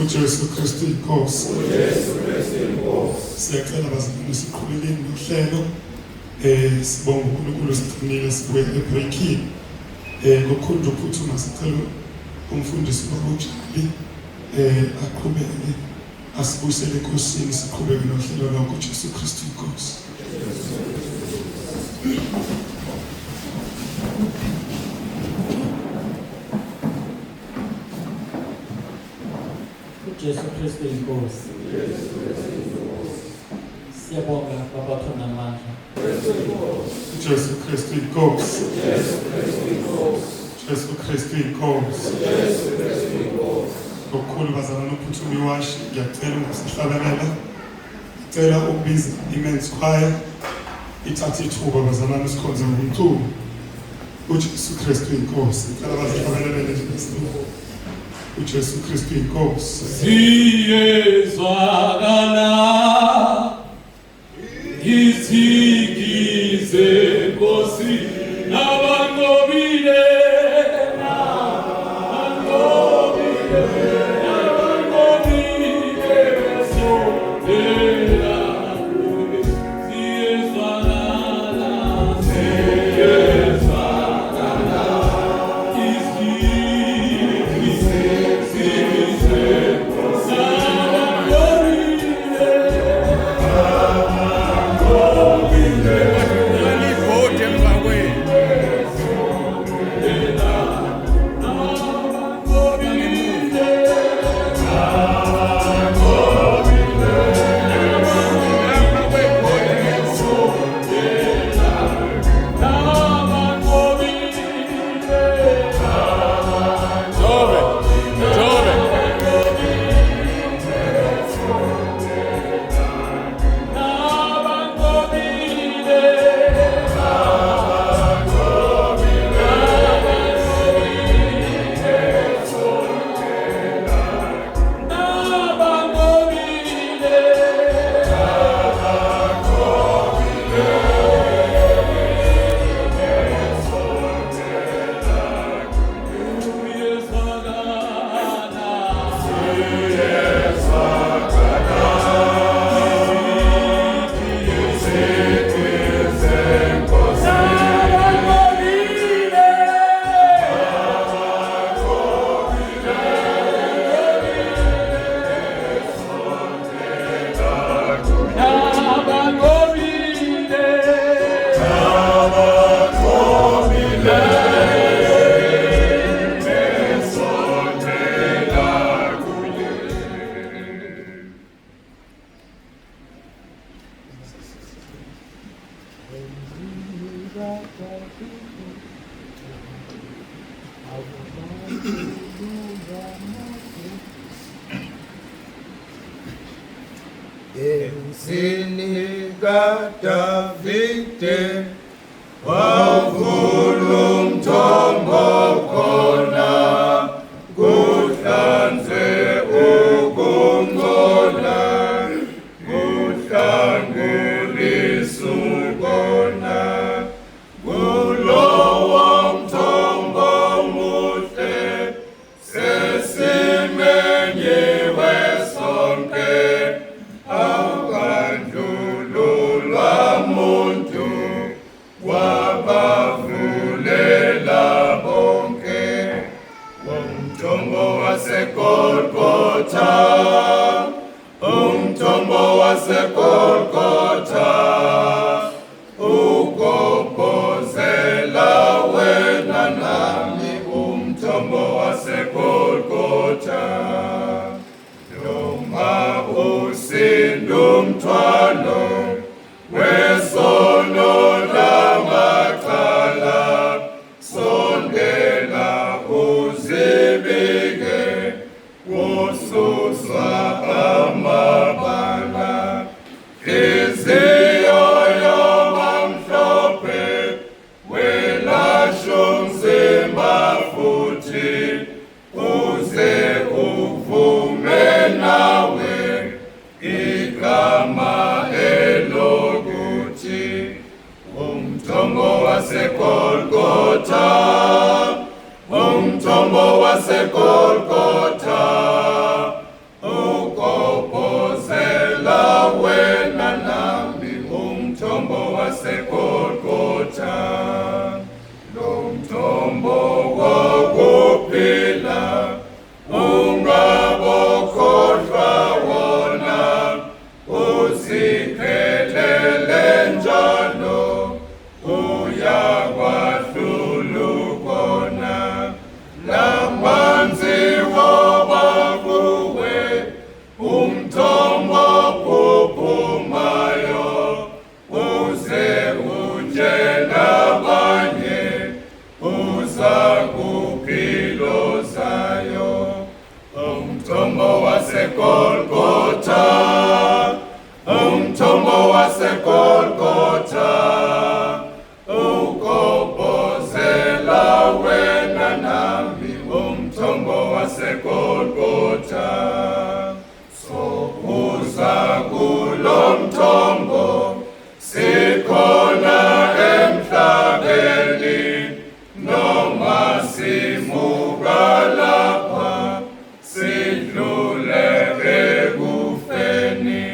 uJesu Kristu inkosi. Siyacela bazalwane siqhubekeni nohlelo. Sibonga uNkulunkulu sigcinile sibuye ebreakini. Ngokukhulu ukuphuthuma sicela umfundisi wabuJali aqhubeke asibuyisele enkosini siqhubeke nohlelo lwakho uJesu Kristu inkosi. Jesu Kristu inkosi. Siyabonga Baba thona amandla. Jesu Kristu inkosi. Jesu Kristu inkosi. Ngokukhulu bazalwane uphuthumi washi ngiyacela ungasihlabelela. Ngicela ukubiza imen's choir ithathe ithuba bazalwane sikhonze ngomculo. uJesu Kristu inkosi. Ngicela bazihlabelele nje ngesitulo. uJesu Kristu inkosi. Siyezwakala izigize Nkosi nabanqobile besondela kuwe. Siyezwakala Enzini kaDavide wavula umthombo khona kuhlanze ukungcola kuhlangulisa ukona kulowo mthombo muhle sesimenyiwe sonke umthombo waseGolgotha ugobhozela wena nami umthombo waseGolgotha noma usinda umthwalo wesono lamacala sondela uzibike wosuswa amabala iziyo yomamhlophe welasho umzimba futhi uze uvume nawe igama elokuthi umthombo waseGolgotha umthombo waseGolgotha umthombo waseGolgotha, umthombo waseGolgotha, ukobhozela wena nami, umthombo waseGolgotha. Sokuza kulo mthombo, sikhona emhlabeni, noma simuka lapha, sidlule ekufeni.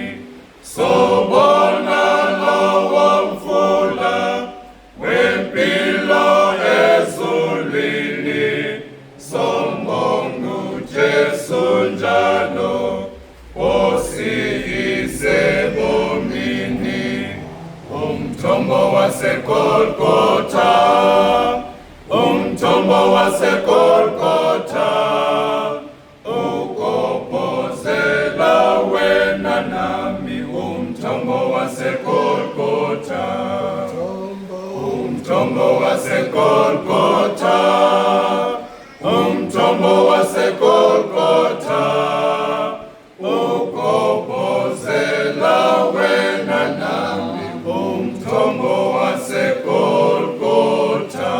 Sobona lowo mfula wempilo ezulwini, sombonga uJesu njalo, osiyise bomini. Umthombo waseGolgotha, umthombo waseGolgotha, ukobhozela wena nami, umthombo waseGolgotha, umthombo waseGolgotha, umthombo waseGolgotha, ukobhozela wena nami, umthombo waseGolgotha.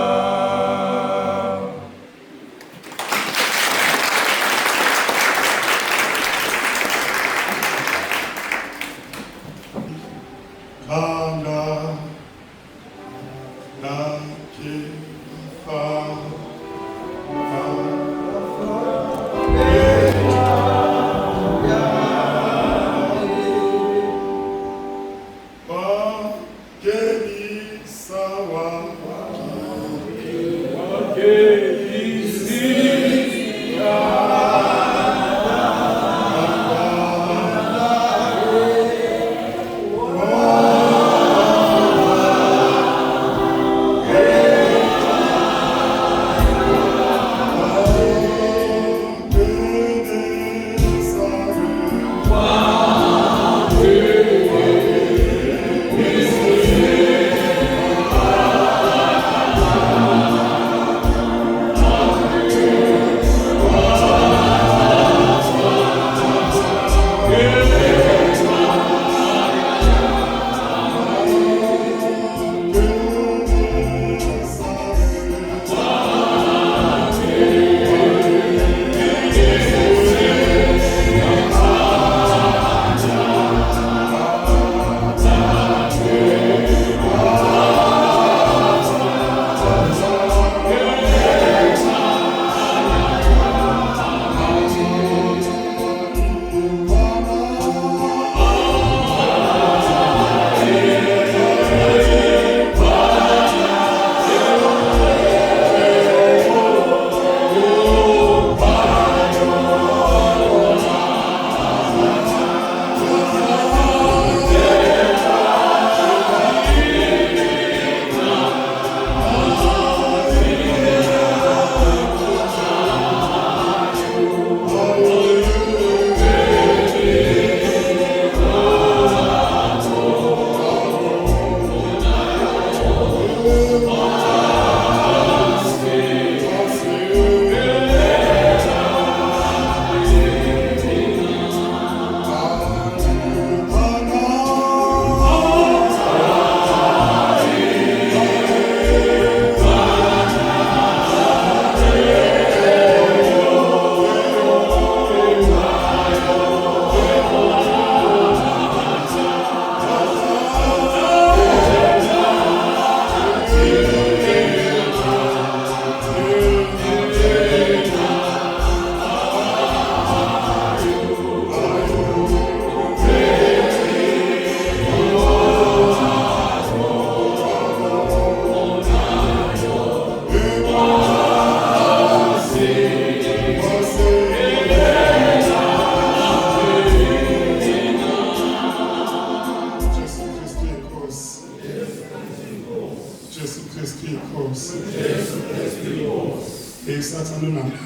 Sathana unamandla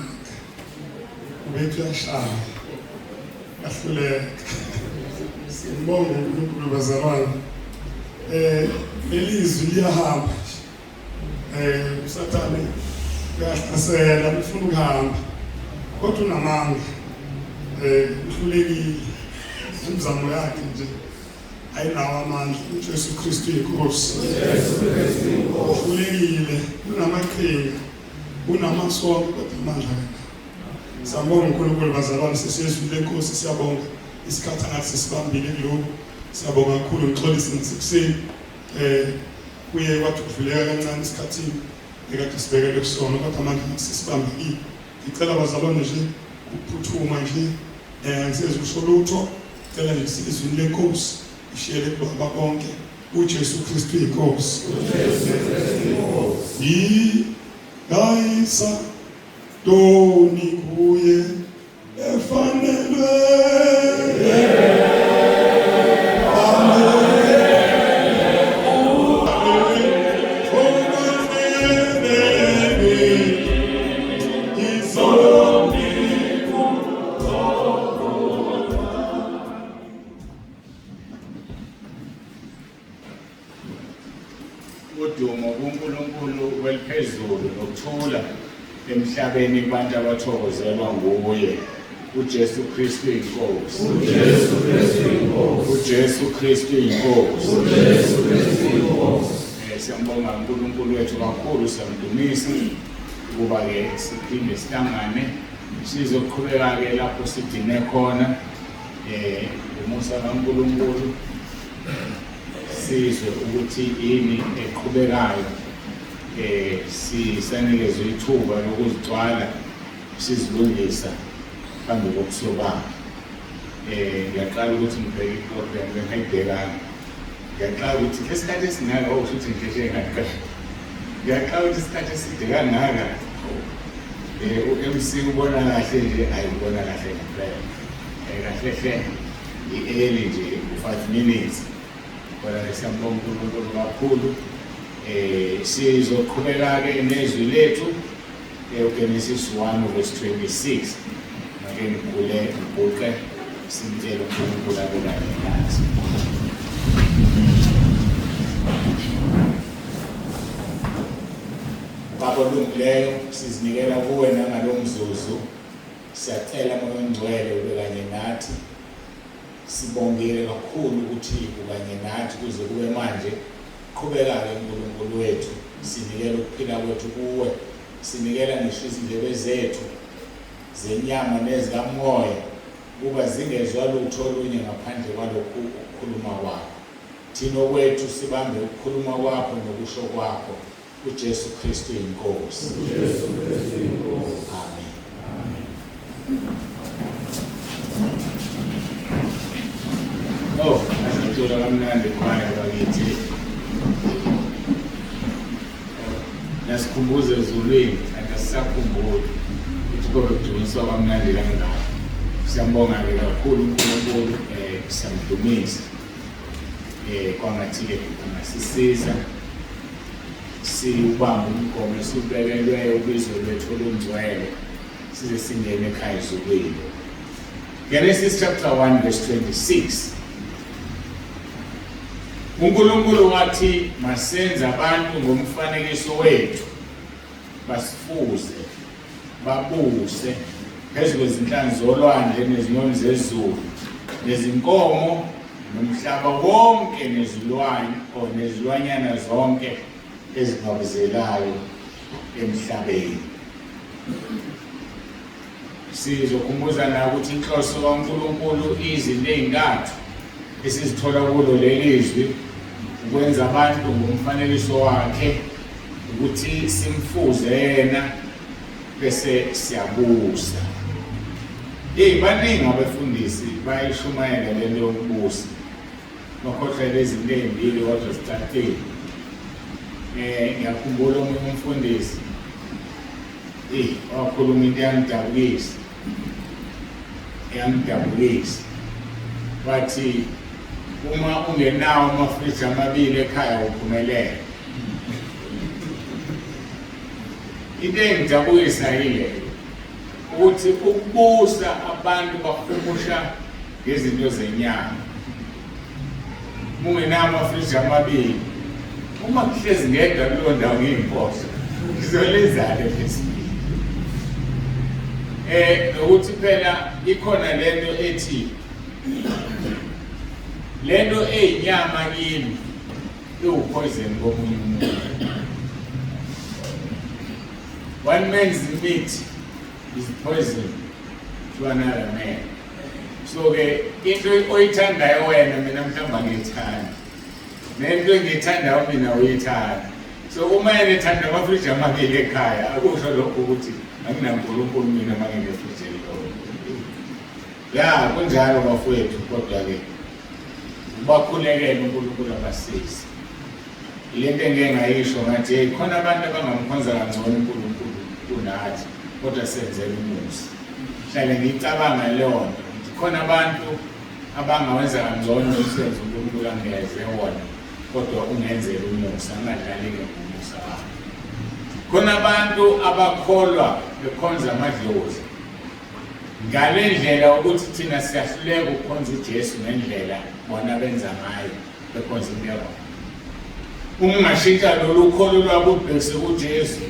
ubethu uyashaya ahluleka. Sibonga uNkulunkulu bazalwane, elizwi liyahamba uSathane uyahlasela ufuna ukuhamba kodwa unamandla. uhlulekile imizamo yakhe nje ayinawo amandla. uJesu Kristu inkosi. Uhlulekile unamaqhinga unamasondo kodwa amandla akhe. Siyabonga uNkulunkulu bazalwane sesiyezwile inkosi. Siyabonga isikhathi ngathi sisibambile kuloko. Siyabonga kakhulu ngixolisa nasekuseni kuye kwathi kudluleka kancane esikhathini ekade sibekele kusona kodwa manje sisibambile. Ngicela bazalwane nje ukuphuthuma nje ngisezwe usho lutho. Ngicela nje sizwini lenkosi ishiyele kubaba bonke. uJesu Kristu inkosi. Yisa doni kuye efanelwe udumo kuNkulunkulu weliphezulu nokuthula emhlabeni kubantu abathokozelwa nguye. uJesu Kristu inkosi. uJesu Kristu inkosi. Siyambonga uNkulunkulu wethu kakhulu, siyamdumisa ukuba ke siphinde sihlangane sizoqhubeka ke lapho sidine khona umusa kaNkulunkulu sizwe ukuthi yini eqhubekayo. Sisanikezwe ithuba lokuzigcwala sizilungisa phambi kokusobala. Ngiyaqala ukuthi ngibheke iprogram engayibhekanga. Ngiyaqala ukuthi lesikhathi esingaka ukuthi ngihlehle ngaqala. Ngiyaqala ukuthi isikhathi eside kangaka. uMC ubona kahle nje ayibona kahle ngempela. Kahle i-early nje 5 minutes. Kodwa siyambonga uNkulunkulu kakhulu. Sizoqhubeka-ke nezwi lethu uGenesis 1:26. Make ngibhuqe simtshele uNkulunkulu abelane nathi. Baba olungileyo, sizinikela kuwe nangalo mzuzu. Siyacela Moya Ongcwele ube kanye nathi. Sibongile kakhulu ukuthi ukanye nathi kuze kube manje. Qhubeka-ke uNkulunkulu wethu, sinikela ukuphila kwethu kuwe. Sinikela ngisho izindlebe zethu zenyama nezikamoya kuba zingezwa lutho olunye ngaphandle kwalokhu ukukhuluma kwakho. Thina kwethu sibambe ukukhuluma kwakho nokusho kwakho. uJesu Kristu inkosi. Amen. Asicula kamnandi khona bakithi. Nasikhumbuze ezulwini akasakhumbuli ukuthi kube kudunyiswa kamnandi kangaka. Siyambonga-ke kakhulu uNkulunkulu, siyamdumisa. Kwangathi-ke angasisiza siubambe umgomo esiwubekelweyo ubizo lwethu olungcwele size singene ekhaya ezulwini. Genesis chapter 1:26. uNkulunkulu wathi masenze abantu ngomfanekiso wethu basifuze babuse phezu kwezinhlanzi zolwandle nezinyoni zezulu nezinkomo nomhlaba wonke nezilwanyana zonke ezingabuzelayo emhlabeni. Sizokhumbuza na ukuthi inhloso kaNkulunkulu izinto ezintathu esizithola kulo lelizwi ukwenza abantu ngomfanekiso wakhe, ukuthi simfuze yena bese siyabusa. Baningi abafundisi bayishumayela lento yokubusa. Bakhohlwa lezi zinto ezimbili kodwa zithathile. Ngiyakhumbula omunye umfundisi wakhuluma into eyangidabukisa. Wathi uma ungenawo amafriji amabili ekhaya uphumelela. Into engidabukisa yile ukuthi ukubusa abantu bahumusha ngezinto zenyama. Ungenawo amafriji amabili, uma kuhlezi ngedwa kuleyo ndawo ngiyimposa ngizolezana lesi. Nokuthi phela ikhona lento ethi lento eyinyama kimi iwupoison komunye umuntu. One man's meat is poison to another man. So ke into oyithandayo wena mina mhlawumbe angiyithanda. Nento engiyithandayo mina uyithanda. So uma yena ethanda amafriji amabili ekhaya akusho lokho ukuthi anginankulunkulu mina mangingefriji elilodwa. Ya kunjalo bafowethu kodwa ke bakhulekele uNkulunkulu abasize. Lento engeke ngayisho ngathi hey khona abantu abangamkhonza kangcono uNkulunkulu kunathi kodwa senzele umusa. Hlale ngicabanga leyo nto. Khona abantu abangawenza kangcono umsebenzi uNkulunkulu angeze wona kodwa ungenzele umusa angadlalike ngomusa wakhe. Khona abantu abakholwa bekhonza amadlozi ngale ndlela ukuthi thina siyahluleka ukukhonza uJesu ngendlela bona benza ngayo bekhonza impela. Ungashintsha lolu ukholo lwabo ubhekise kuJesu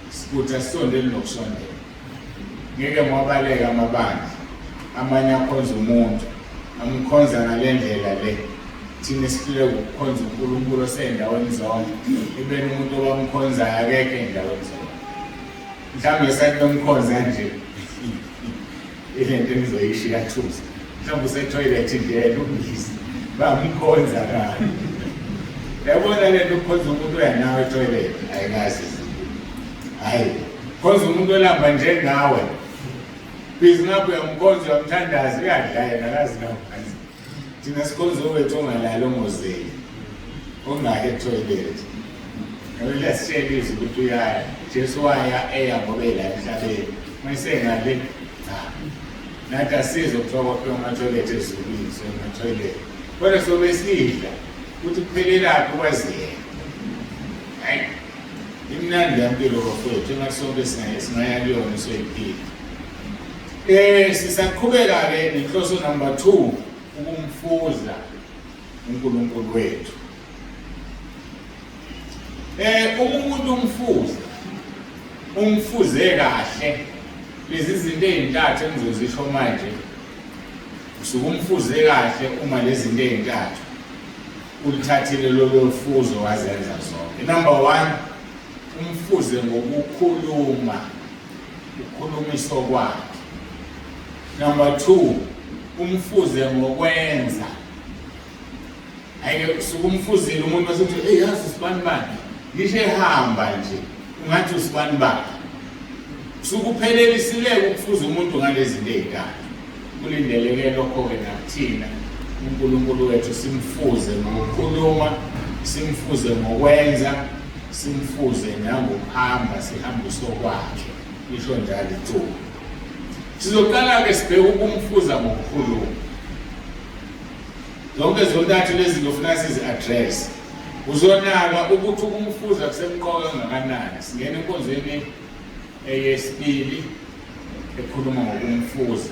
sikuthi asondele nokusondela. Ngeke mwabaleka amabandla amanye akhonza umuntu amkhonza ngale ndlela le thina sihluleka ukukhonza uNkulunkulu osendaweni zonke ibene umuntu obamkhonzayo akekho endaweni zonke. Mhlawumbe sanomkhonza nje ilento engizoyishiya thusa mhlawumbe usetoilet nje ubisi bamkhonza kahle. Yabona lento ukukhonza umuntu oyanawe etoilet ayikazi. Hayi khonza umuntu olamba njengawe bizi ngapho uyamkhonza uyamthandaza uyadlala nakazi naphansi. Thina sikhonza owethu ongalali ongozeli ongake etoilet. Ngeke sishelize ukuthi uyaya Jesu waya eya ngoba ela emhlabeni mayisengale nathi asizo kuthiwa kwama-toilet ezulwini ama-toilet kodwa sobe sidla ukuthi kuphelelaphi kwaziyena. Hayi imnandi yampilo bafowethu engathi sonke singaya kuyona soyiphila. Sisaqhubeka-ke nenhloso number 2 ukumfuza uNkulunkulu wethu. Umuntu umfuze kahle lezi zinto ezintathu engizozisho manje. Usukumfuze kahle uma lezi zinto ezintathu ulithathile lolo fuzo wazenza zonke. Number 1 umfuze ngokukhuluma ukukhulumiso kwakhe. Number 2 umfuze ngokwenza. Ayike sukumfuzile umuntu asithi hey yazi sibani bani ngisho ehamba nje ungathi usibani bani. Sukuphelelisile ukufuza umuntu ngalezi zinto ezintathu. Kulindeleke lokho ke nakuthina uNkulunkulu wethu simfuze ngokukhuluma, simfuze ngokwenza, simfuze nangokuhamba sihambiso kwakhe. Isho njalo ithuba. Sizoqala ke sibheke ukumfuza ngokukhuluma. Zonke zontathu lezi zinto ufuna sizi-address. Uzonaka ukuthi ukumfuza kusemqoka kangakanani. Singena enkonzweni eyesibili ekhuluma ngokumfuza.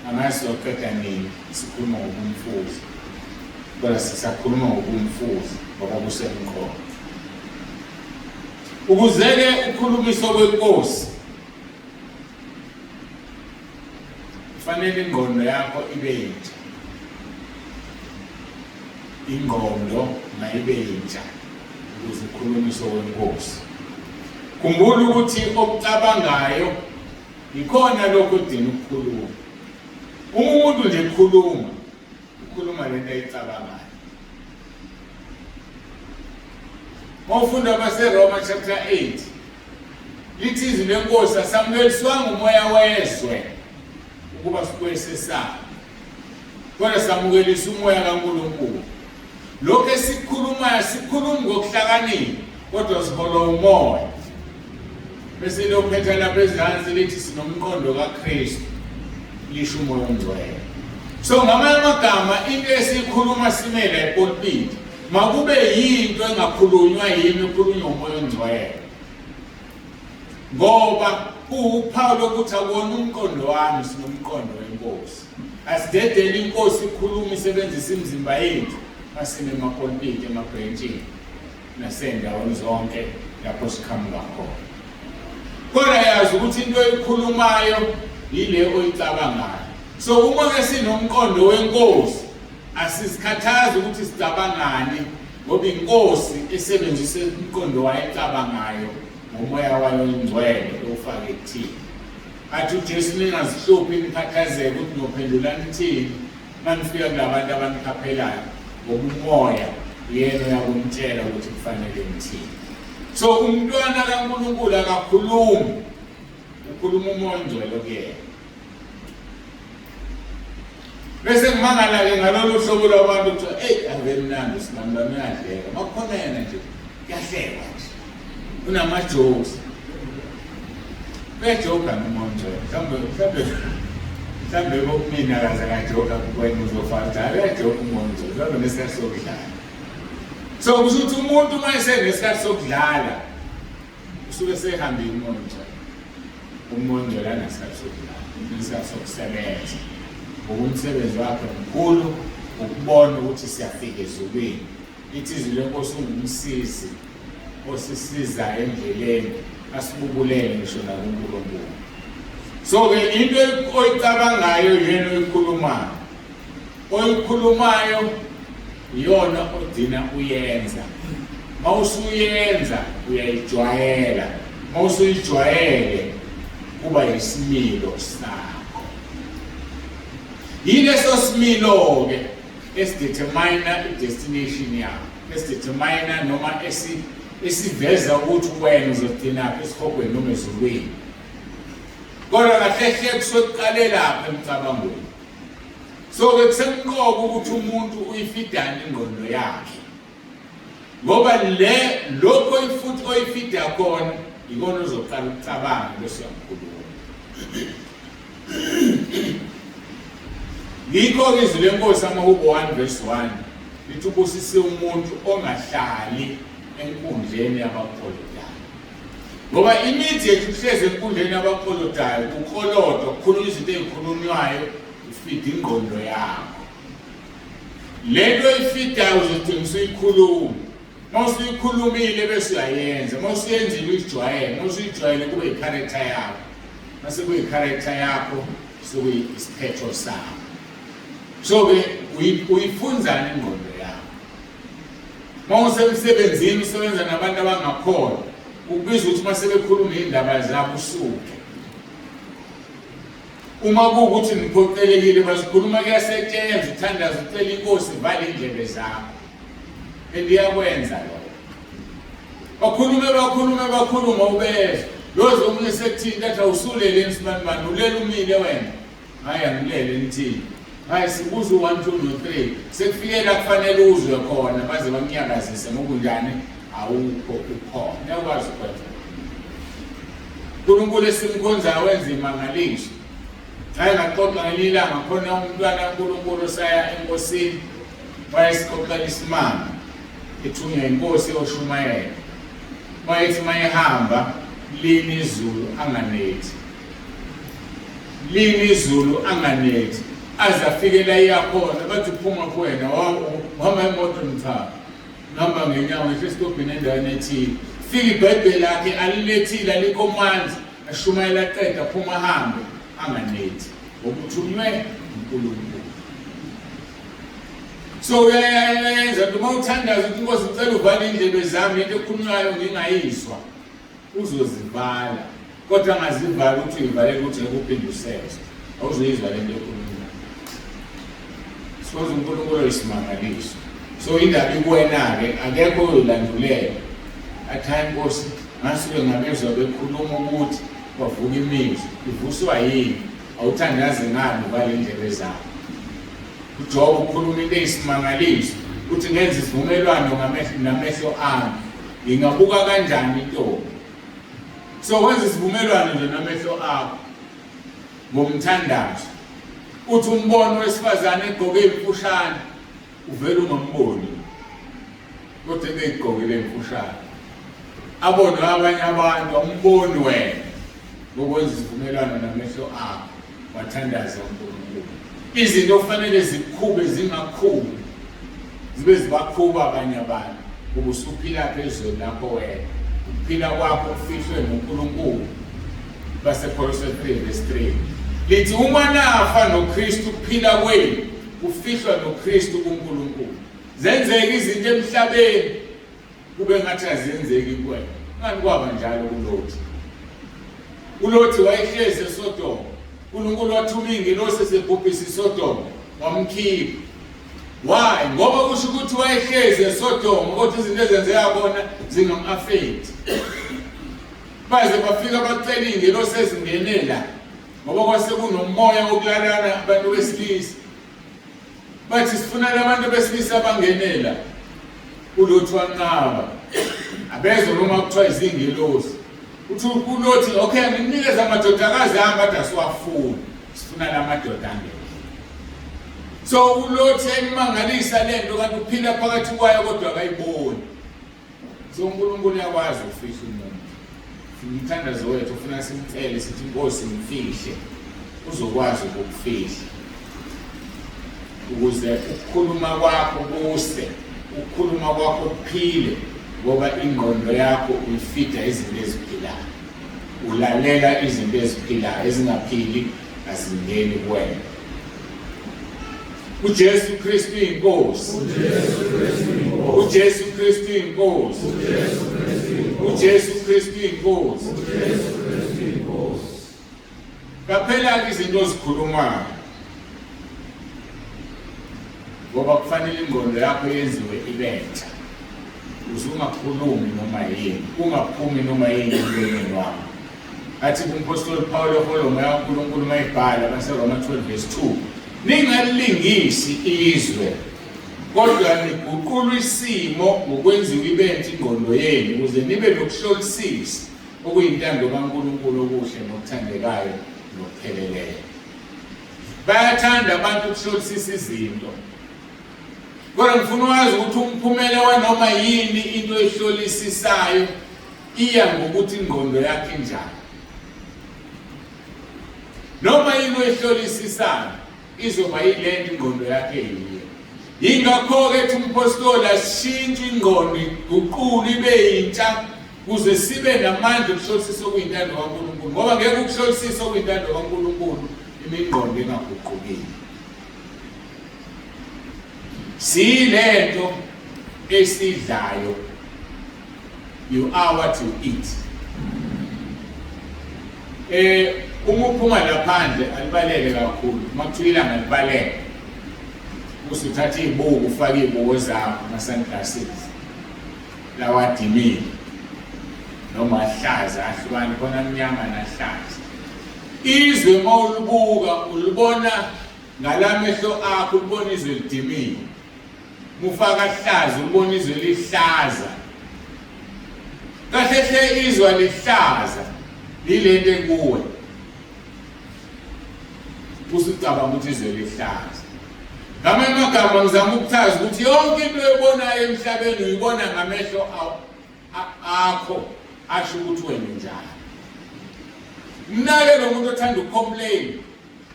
Angasoqeda nini sikhuluma ngokumfuza. Kodwa sisakhuluma ngokumfuza ngoba kusemqoka. Ukuzeke ukhulumiso kwenkosi kufanele ingqondo yakho ibe yintsha. Ingqondo mayibe yintsha ukuze ukhulumiso kwenkosi. Khumbula ukuthi okucabangayo ikhona lokho odinga ukukhuluma. Umuntu nje ukhuluma lento ayicabangayo. Mawufunda baseRoma chapter 8 lithi izwi lenkosi asamukeliswanga umoya wezwe ukuba sikwesesaba kodwa samukelisa umoya kaNkulunkulu. Lokho esikhulumayo sikhuluma ngokuhlakanipha kodwa sihola umoya. Bese lokuphetha lapha ezansi lithi sinomqondo kaKristu lisho umoya ongcwele. So ngamanye amagama into esikhuluma simela epulpit makube yinto engakhulunywa yimi ekhulunywa umoya ongcwele. Ngoba uPaulo ukuthi akona umqondo wami sinomqondo wenkosi. Asidedele inkosi ikhuluma isebenzisa imizimba yethu asime emapulpit emabhentshini nasendaweni zonke lapho siqhamuka khona. kodwa yazi ukuthi into oyikhulumayo yile oyicabangayo. So uma ke sinomqondo wenkosi asisikhathazi ukuthi sicabangani ngoba inkosi esebenzisa umqondo wayecabangayo ngomoya wayo ingcwele ofake kuthini. Athi uJesu ningazihluphi nikhathazeke ukuthi nophendulana ithini manifika kulabantu abanikhaphelayo ngoba umoya yena uyakumtshela ukuthi kufanele ngithini. So umntwana kaNkulunkulu akakhulumi, ukhuluma umoya ongcwele kuyena. Bese ngimangala-ke ngalolu hlobo lwabantu ukuthi hey ave mnandi sinamlami uyadleka makukhona yena nje kuyahlekwa nje unama-jokes uyajoka noma ongcwele mhlawumbe kokumina kaze akajoka kuwena uzofaka hayi uyajoka umoya ongcwele lolo nesikhathi sokudlala. So kusho ukuthi umuntu uma esenesikhathi sokudlala usuke sehambile umoya ongcwele. Umoya ongcwele anasikhathi sokudlala nesikhathi sokusebenza. Umsebenzi wakhe mkhulu ukubona ukuthi siyafika ezulwini. Ithi izwi lenkosi ungumsisi osisiza endleleni asibubulele ngisho nakuNkulunkulu. So ke into oyicabangayo yena oyikhulumayo. Oyikhulumayo iyona odina uyenza. Mawusuyenza uyayijwayela. Mawusuyijwayele kuba yisimilo sakho. Yileso similo ke esidetermina i-destination yakho. Esidetermina noma esiveza ukuthi wena uzodina esihogweni noma ezulwini. Kodwa kahle kusuke kuqale lapha emcabangweni. So ke kusemqoka ukuthi umuntu uyifidane ingqondo yakhe. Ngoba lokho futhi oyifida khona ikona uzoqala ukucabanga bese uyakhuluma. Ngikho izwi lenkosi amaHubo 1:1 lithi ubusise umuntu ongahlali enkundleni yabaqolodayo. Ngoba imithi yethu kuhleze enkundleni yabaqolodayo ukholodwa ukukhuluma izinto ezikhulunywayo ufida ingqondo yakho. Lento ifidayo uzothi usuyikhuluma. Mawusuyikhulumile bese uyayenza. Mawusuyenzile uyijwayele. Mawusuyijwayele kube i-character yakho. Mase kuyi character yakho sokuyisiphetho sakho. So ke uyifunzana ingqondo yakho. Mawusemsebenzini usebenza nabantu abangakhona ukubizwa ukuthi mase bekhuluma indaba zakho usuke. Uma kuwukuthi niphoqelekile basikhuluma kuyasetshenzwa uthandaza ucela inkosi ivale indlebe zakho. Endiyakwenza lokho. Bakhuluma ubezwe. Lozo omunye sekuthini athi awusulele nsibani ulela umile wena. Hayi angilele nithini. Hayi sibuza 1 2 3 sekufikela kufanele uzwe khona baze bamnyakazise ngokunjani awukho ukhona. Uyakwazi ukwenza. uNkulunkulu esimkhonzayo wenza imangaliso. Hayi ngaxoxa ngelilanga khona umntwana kaNkulunkulu saya enkosini wayesixoxela isimanga ethunywa inkosi yoShumayela. Wayethi mayehamba lini izulu anganethi. Lini izulu anganethi. Azafikela iyakhona bathi phuma kuwena wahamba imoto mthaka. Ngihamba ngenyawo ngesitobhini endaweni ethile. Fika iBhayibheli lakhe alilethile alikomanzi aShumayela aqeda phuma hambe anganethi. Ngokuthunywe uNkulunkulu. So uyayenza uma uthandaza ukuthi inkosi icela uvale indlebe zami into ekhulunywayo ngingayizwa uzozivala. Kodwa angazivala ukuthi uyivalele ukuthi ngekuphinde useze. Awuzoyizwa lento ekhulunywayo. Soze uNkulunkulu isimangaliso. So indaba ikuwena-ke akekho oyolandulela. Athi inkosi ngasuke ngabezwa bekhuluma ukuthi kwavuka imizwa. Ivuswa yini? Awuthandaze ngani uvale indlebe zakho. uJob ukhuluma into eyisimangaliso uthi ngenza isivumelwano namehlo ami ngingabuka kanjani intombi. So wenza isivumelwano nje namehlo akho ngomthandazo. Uthi umbono wesifazane egqoke imfushane uvela ungamboni kodwa egqokile imfushane abone abanye abantu umboni wena ngokwenza isivumelwano namehlo akho wathandaza uNkulunkulu. Izinto kufanele zikhube zingakhubi zibe zibakhuba abanye abantu ukusuphila phezulu lapho wena ukuphila kwakho ufihlwe noNkulunkulu base Colossians 3:3 lithi uma nafa noKristu kuphila kwenu kufihlwa noKristu kuNkulunkulu zenzeke izinto emhlabeni kube ngathi azenzeki kuwena ngani kwaba njalo uLothi wayehlezi eSodoma uNkulunkulu wathuma ingilosi esebhubhisa iSodoma wamkhipha why ngoba kusho ukuthi wayehlezi eSodoma kodwa izinto ezenzeka khona zingam-affect baze bafika bacela ingilosi ezingenela ngoba kwase kunomoya wokulalana abantu besilisa bathi sifuna labantu besilisa abangenela uLothi wanqaba abezo noma kuthiwa izingilosi uthi uLothi okay nginikeza amadodakazi ahamba athi asiwafuni sifuna lamadoda angene so uLothi eyimangalisa lento kanti uphila phakathi kwayo kodwa akayiboni so uNkulunkulu uyakwazi ukufihla umuntu umthandazo wethu ufuna simcele sithi Nkosi mfihle uzokwazi ukufihla ukuze ukukhuluma kwakho kuse ukukhuluma kwakho kuphile ngoba ingqondo yakho uyifida izinto eziphilayo ulalela izinto eziphilayo ezingaphili azingeni kuwena uJesu Kristu inkosi uJesu Kristu inkosi uJesu Kristu inkosi kaphela izinto ozikhulumayo ngoba kufanele ingqondo yakho yenziwe ibentsha usungakhulumi noma yini ungaphumi noma yini emlonyeni wakho athi umpostoli Paul ehola umoya kaNkulunkulu mayibhala baseRoma 12:2 ningalingisi izwe kodwa niguqulwe isimo ngokwenziwa ibentsha ingqondo yenu ukuze nibe nokuhlolisisa okuyintando kaNkulunkulu okuhle nokuthandekayo nokupheleleyo bayathanda abantu ukuhlolisisa izinto kodwa ngifuna ukwazi ukuthi umphumela wanoma yini into ehlolisisayo iya ngokuthi ingqondo yakhe njani noma yini ehlolisisayo izoba yilento ingqondo yakhe yiyo ingakho ke umpostoli ashintshe ingqondo iguqule ibe yintsha kuze sibe namandla okuhlolisisa okuyintando kaNkulunkulu ngoba ngeke ukuhlolisisa okuyintando kaNkulunkulu imingqondo engaguqukile silento esidlayo you are what you eat uma uphuma laphandle alibaleke kakhulu makuthiwa ngalibaleke usuthatha izibuko ufaka izibuko zakho ama-sunglasses lawadimile noma ahlaza ahlukani khona mnyama nahlaza izwe mawulibuka ulibona ngalamehlo akho ulibona izwe lidimile mufaka hlaza ulibona izwe lihlaza kahle hle izwe lihlaza lilento kuwe usicabanga ukuthi izwe lihlaza ngamanye amagama ngizama ukuchaza ukuthi yonke into oyibonayo emhlabeni uyibona ngamehlo akho asho ukuthi wena njani mnake lo muntu othanda ukucomplain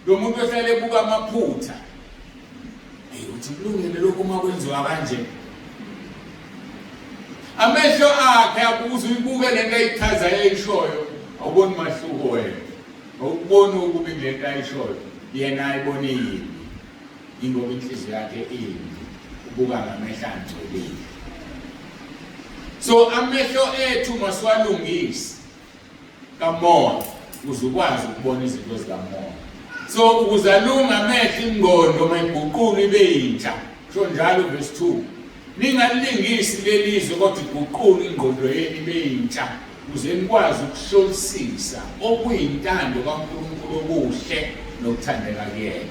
lo muntu ohlala ebuka amaphutha uthi kulungile lokho uma kwenziwa kanje amehlo akhe abuza uyibuke lento ayichazayo eyishoyo awuboni mahluko wena awuboni ukuba lento ayishoyo yena ayibona yini ingoba inhliziyo yakhe imbi ubuka ngamehlo angcolile so amehlo ethu masiwalungise kamoya uzukwazi ukubona izinto zikamoya so ukuzalunga amehlo ingqondo mayiguqule ibe yintsha kusho njalo verse 2 ningalingisi lelizwe kodwa iguqule ingqondo yenu ibe yintsha ukuze nikwazi ukuhlolisisa okuyintando kaNkulunkulu okuhle nokuthandeka kuyena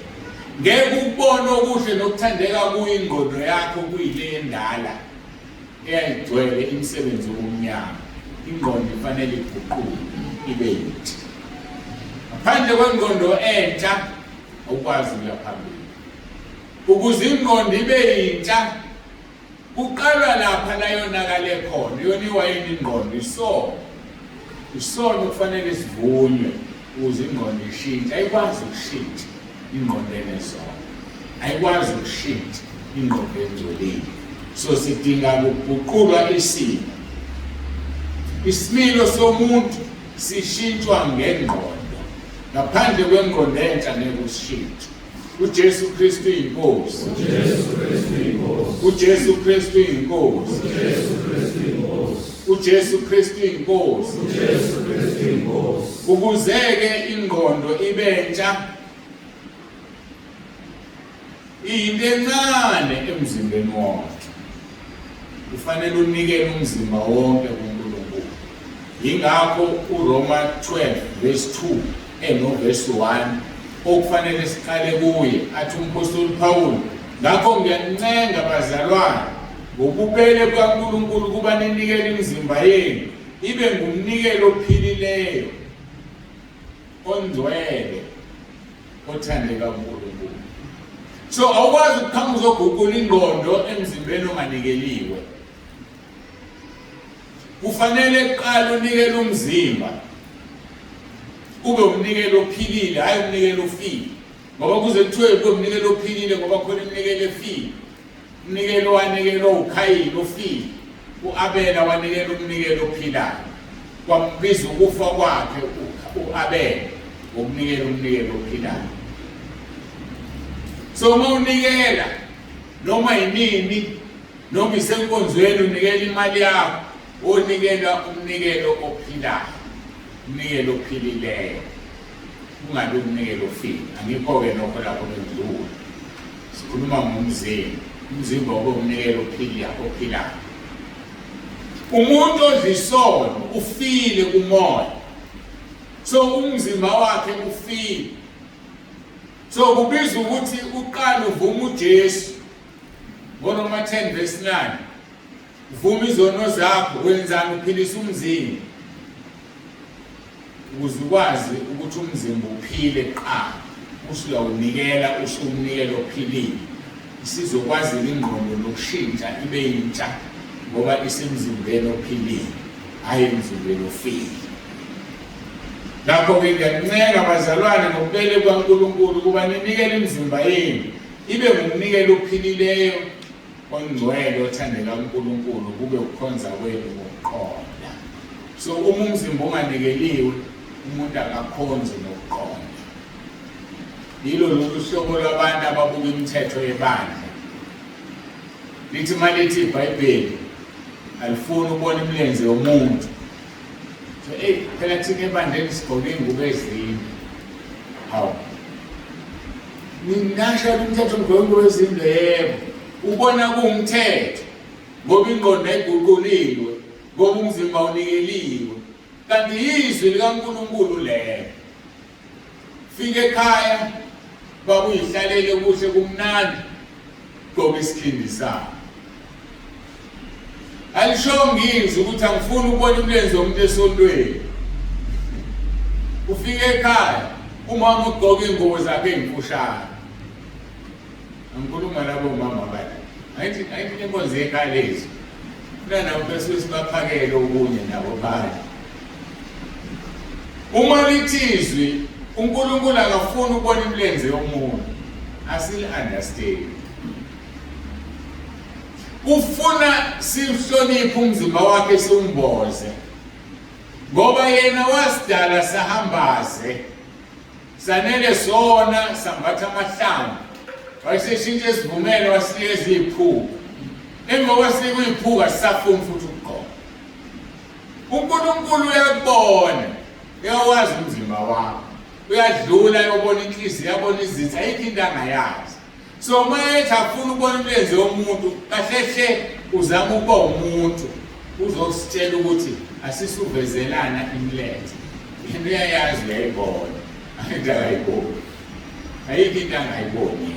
ngeke ukubona okuhle nokuthandeka kuyingqondo yakho kuyile endala eyayigcwele imisebenzi yomnyama ingqondo ifanele iguqule ibe yintsha ngaphandle kwengqondo entsha ukwazi ukuya phambili ukuze ingqondo ibe yintsha kuqalwa lapha la yonakale khona yona iwayini ingqondo isono kufanele sivunywe ukuze ingqondo ishintshe ayikwazi ukushintsha ingqondo enesono ayikwazi ukushintsha ingqondo engcolile so sidinga ukuguqulwa isimilo somuntu sishintshwa ngengqondo. Ngaphandle kwengqondo entsha ngeke usishintshe. uJesu Kristu inkosi. uJesu Kristu inkosi. uJesu Kristu inkosi. Ukuzeke ingqondo ibentsha into encane emzimbeni wonke. Kufanele unikele umzimba wonke kuNkulunkulu. Yingakho uRoma 12 verse 2 verse 1 okufanele siqale kuye athi umpostoli Paul, ngakho ngiyancenga bazalwane ngobubele bukaNkulunkulu kuba ninikele imizimba yenu ibe ngumnikelo ophilileyo, ongcwele, othandeka uNkulunkulu. So awukwazi ukukhamba uzoguqula ingqondo emzimbeni onganikeliwe. Kufanele kuqala unikele umzimba ube umnikelo ophilile, hayi umnikelo ofile. Ngoba kuze kuthiwe ube umnikelo ophilile ngoba khona umnikelo efile. Umnikelo wanikelo uKhayini ofile, uAbela wanikela umnikelo ophilayo. Kwambiza ukufa kwakhe uAbela ngokunikela umnikelo ophilayo. So uma unikela noma yinini noma isenkonzweni unikela imali yakho, unikela umnikelo ophilayo, umnikelo ophilileyo, ungabe umnikelo ofile. Angikho-ke nokho lapho bendlula. Sikhuluma ngomzimba, umzimba ube umnikelo ophilayo. Umuntu odlisono ufile kumoya, so umzimba wakhe ufile. So kubizwa ukuthi uqala uvuma uJesu ngoRoma 10 verse 9. Uvuma izono zakho, wenzani uphilisa umzimba. Ukuze ukwazi ukuthi umzimba uphile kuqala, usuyawunikela, usumnikelo ophilile. Isizokwazi ingqondo lokushintsha ibe yintsha ngoba isemzimbeni ophilile, hayi emzimbeni ofile. Lapho-ke ngiyancenga bazalwane ngobubele bukaNkulunkulu kuba ninikele imizimba yenu ibe ngumnikelo ophilileyo, ongcwele, othandeka uNkulunkulu, kube ukukhonza kwenu ngokuqonda. So uma umzimba unganikeliwe, umuntu akakhonzi nokuqonda. Yilo lolu hlobo lwabantu ababuka imithetho yebandla. Lithi malithi iBhayibheli alifuni ukubona imilenze yomuntu. So phela thina ebandleni sigqoke ingubo ezinde. Hawu, ninasho umthetho mgqoke ingubo ezinde? Yebo, ubona kuwumthetho ngoba ingqondo ayiguquliwe, ngoba umzimba unikeliwe. Kanti izwi likaNkulunkulu lelo. Fika ekhaya baba uyihlalele kuhle kumnandi, gqoka isikhindi sakho. Alisho ngizwe ukuthi angifuni ukubona imilenze yomuntu esontweni. Ufike ekhaya umama ugqoka ingubo zakhe ezimfushane. Angikhuluma labo mama bathi ayithi inkonzo ekhaya lezi nabo bese sibaphakele okunye nabo bathi. Uma lithizwi uNkulunkulu akafuni ukubona imilenze yomuntu, asili understand. Ufuna sihloniphe umzimba wakhe siwumboze, ngoba yena wasidala sahambaze, sanele sona sambatha amahlamvu, waseshintshe isivumelo wasinikeza iy'phuka. Emva kwasinika iy'phuka sisafuna futhi ukugqoka. uNkulunkulu uyakubona, uyawazi umzimba wakho, uyadlula uyobona inhliziyo, uyabona izitha, ayikho into angayazi. So uma ethi afuna ukubona imilenze yomuntu, kahle uzama ukuba umuntu uzositshela ukuthi asisuvezelana imilenze. Into uyayazi, uyayibona, into angayiboni, ayikho into angayiboni.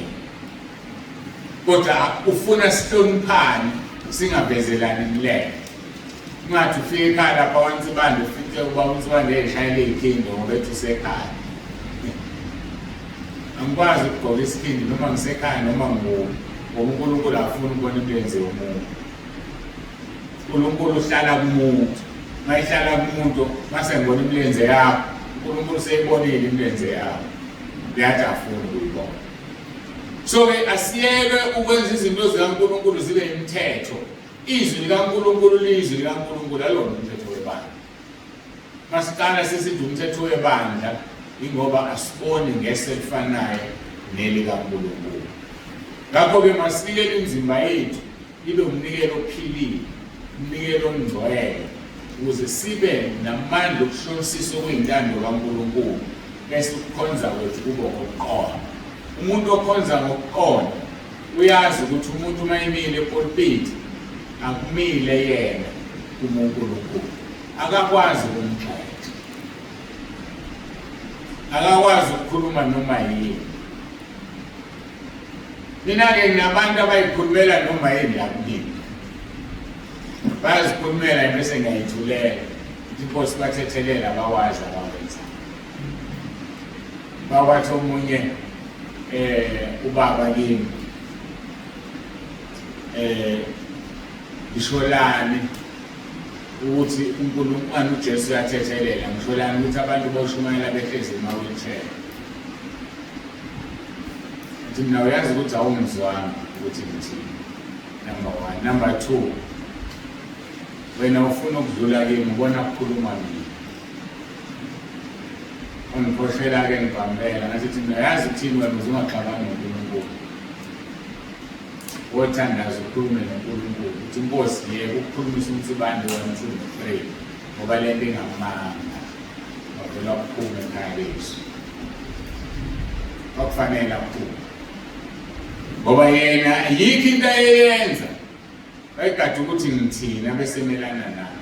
Kodwa ufuna sihloniphane, singavezelani imilenze. Ungathi ufike ekhaya lapha wansibande ufike uba unsibande eshayele iy'khindi ngoba ethi usekhaya. Angikwazi ukugqoka isikhindi noma ngisekhaya noma ngoba uNkulunkulu afuna ukubona imilenze yomuntu. uNkulunkulu uhlala kumuntu. Uma ihlala kumuntu, mase ngibona imilenze yakho, uNkulunkulu seyibonile imilenze yakho, uyathi afuna ukuyibona. So-ke asiyeke ukwenza izinto zikaNkulunkulu zibe imithetho. Izwi likaNkulunkulu lizwi likaNkulunkulu, alona umthetho webandla. Masiqala sesithi umthetho webandla ingoba asiboni ngese elifanayo nelikaNkulunkulu. Ngakho-ke masinikele imizimba yethu ibe umnikelo ophilile, umnikelo ongcwele, ukuze sibe namandla okuhlolisisa okuyintando kaNkulunkulu, bese ukukhonza kwethu kube ngokuqonda. Umuntu okhonza ngokuqonda uyazi ukuthi umuntu uma emile epulpiti akumile yena kuNkulunkulu, akakwazi ukumxoxa, akakwazi ukukhuluma noma yini. Mina-ke nginabantu abayikhulumela noma yini la kumina, bayazikhulumela bese ngiyayithulela inkosi bathethelela bawazi abawenza. Bawathi omunye ubaba kimi ngisholani ukuthi uNkulunkulu uJesu uyathethelela, ngisholani ukuthi abantu boshumayela behlezi ema-wheelchair. Ngithi mina uyazi ukuthi awumzwanga ukuthi ngithini, number 1. Number 2, wena ufuna ukudlula kimi ubona kukhuluma mina. Ungiphoshela-ke ngivambela ngasithi mina yazi ukuthini wena uzungaxabani noNkulunkulu, wothandaza ukhulume noNkulunkulu ukuthi inkosi yeke ukukhulumisa umsibande 1, 2, 3 ngoba le nto ingamanga wavela kuphume ekhaya lethu. Kwakufanele aphume ngoba yena ayikho into ayeyenza ayikade ukuthi ngithina besemelana nayo,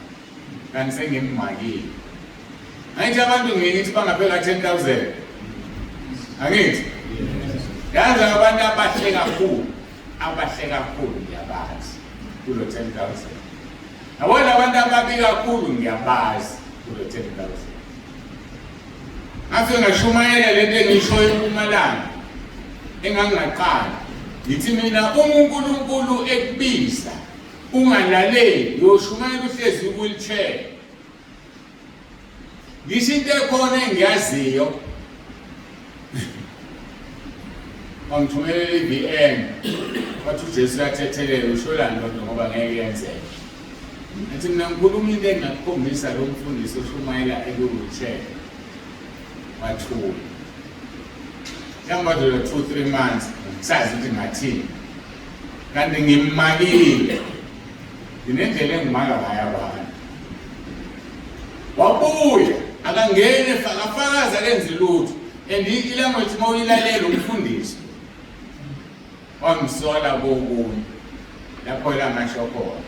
kanti sengimmakile. Angithi abantu ngithi bangaphela 10,000, angithi yazi abantu abahle kakhulu ngiyabazi kulo 10,000. Yabona abantu ababi kakhulu ngiyabazi kulo 10,000. Afike ngashumayela lento engishoyo eMpumalanga engangaqala ngithi mina uNkulunkulu ekubiza ungalaleli uyoshumayela uhlezi ku-wheelchair. Ngisho into ekhona engiyaziyo wangithumelela i-VM wathi uJesu uyathethelela, usholani loo nto ngoba ngeke yenzeke. Ngithi mina ngikhuluma into engingakukhombisa lo mfundisi oshumayela eku-wheelchair. Wathula njengoba 2-3 months ngisazi ukuthi ngathini, kanti ngimmakile nginendlela engimaka ngayo abantu. Wabuya akangene akafakaza akenzi lutho, and ilanguage uma uyilalela umfundisi wangisola kokunye lapho lamasho khona.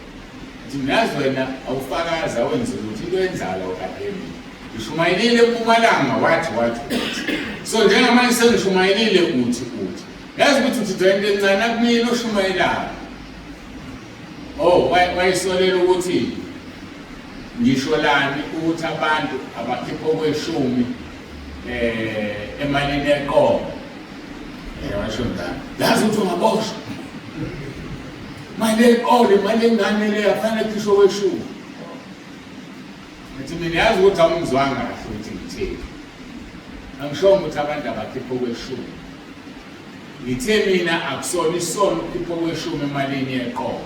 Ngithi nazi wena awufakaza wenze lutho, into enzalo kadeni ushumayelile eMpumalanga wathi. So njengamanje sengishumayelile uthi yazi ukuthi uthi into encane akumile oshumayelayo. Oh wayisolela ukuthi ngisholani ukuthi abantu abakhipho kweshumi emalini eqobo. Washo ngani yazi ukuthi ungaboshwa mali eqolo, imali enganele yafanele khisho kweshumi. Ngithi mina yazi ukuthi awumzwanga kahle ukuthi ngithini, angisho ukuthi abantu abakhipho kweshumi. Ngithe mina akusona isono ukhipho kweshumi emalini eqobo.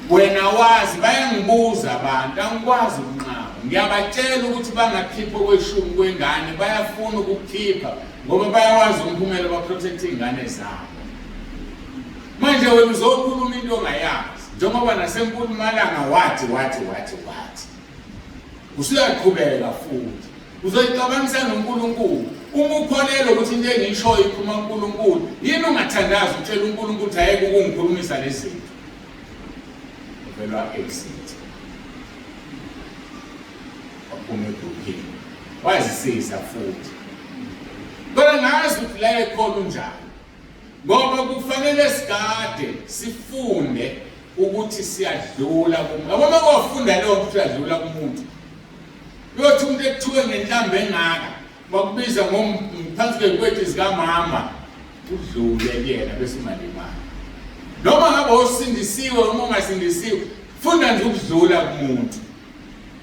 Wena wazi bayangibuza abantu angikwazi ukunqaba, ngiyabatshela ukuthi bangakhipho kweshumi kwengane, bayafuna ukukhipha ngoba bayawazi umphumela baprotect ingane zabo. Manje wena uzokhuluma into ongayazi njengoba naseMpumalanga wathi usuyaqhubeka futhi uzoyicabanisa noNkulunkulu. Uma ukholelwa ukuthi into engiyishoyo iphuma kuNkulunkulu, yini ungathandaza utshela uNkulunkulu ukuthi ayeke ukungikhulumisa lezi zinto? Vela exit waphuma ebhukhini wazisiza futhi. Kodwa ngazi ukuthi la ekhona unjani, ngoba kufanele sigade sifunde ukuthi siyadlula kumuntu. Ngoba uma kwafunda leyo ukuthi uyadlula kumuntu, uyothi umuntu ekuthiwe ngenhlambe engaka bakubiza ngophansi kwey'kweti zikamama udlule kuyena bese umalimali. Noma ngabe usindisiwe noma ungasindisiwe, funda nje ukudlula kumuntu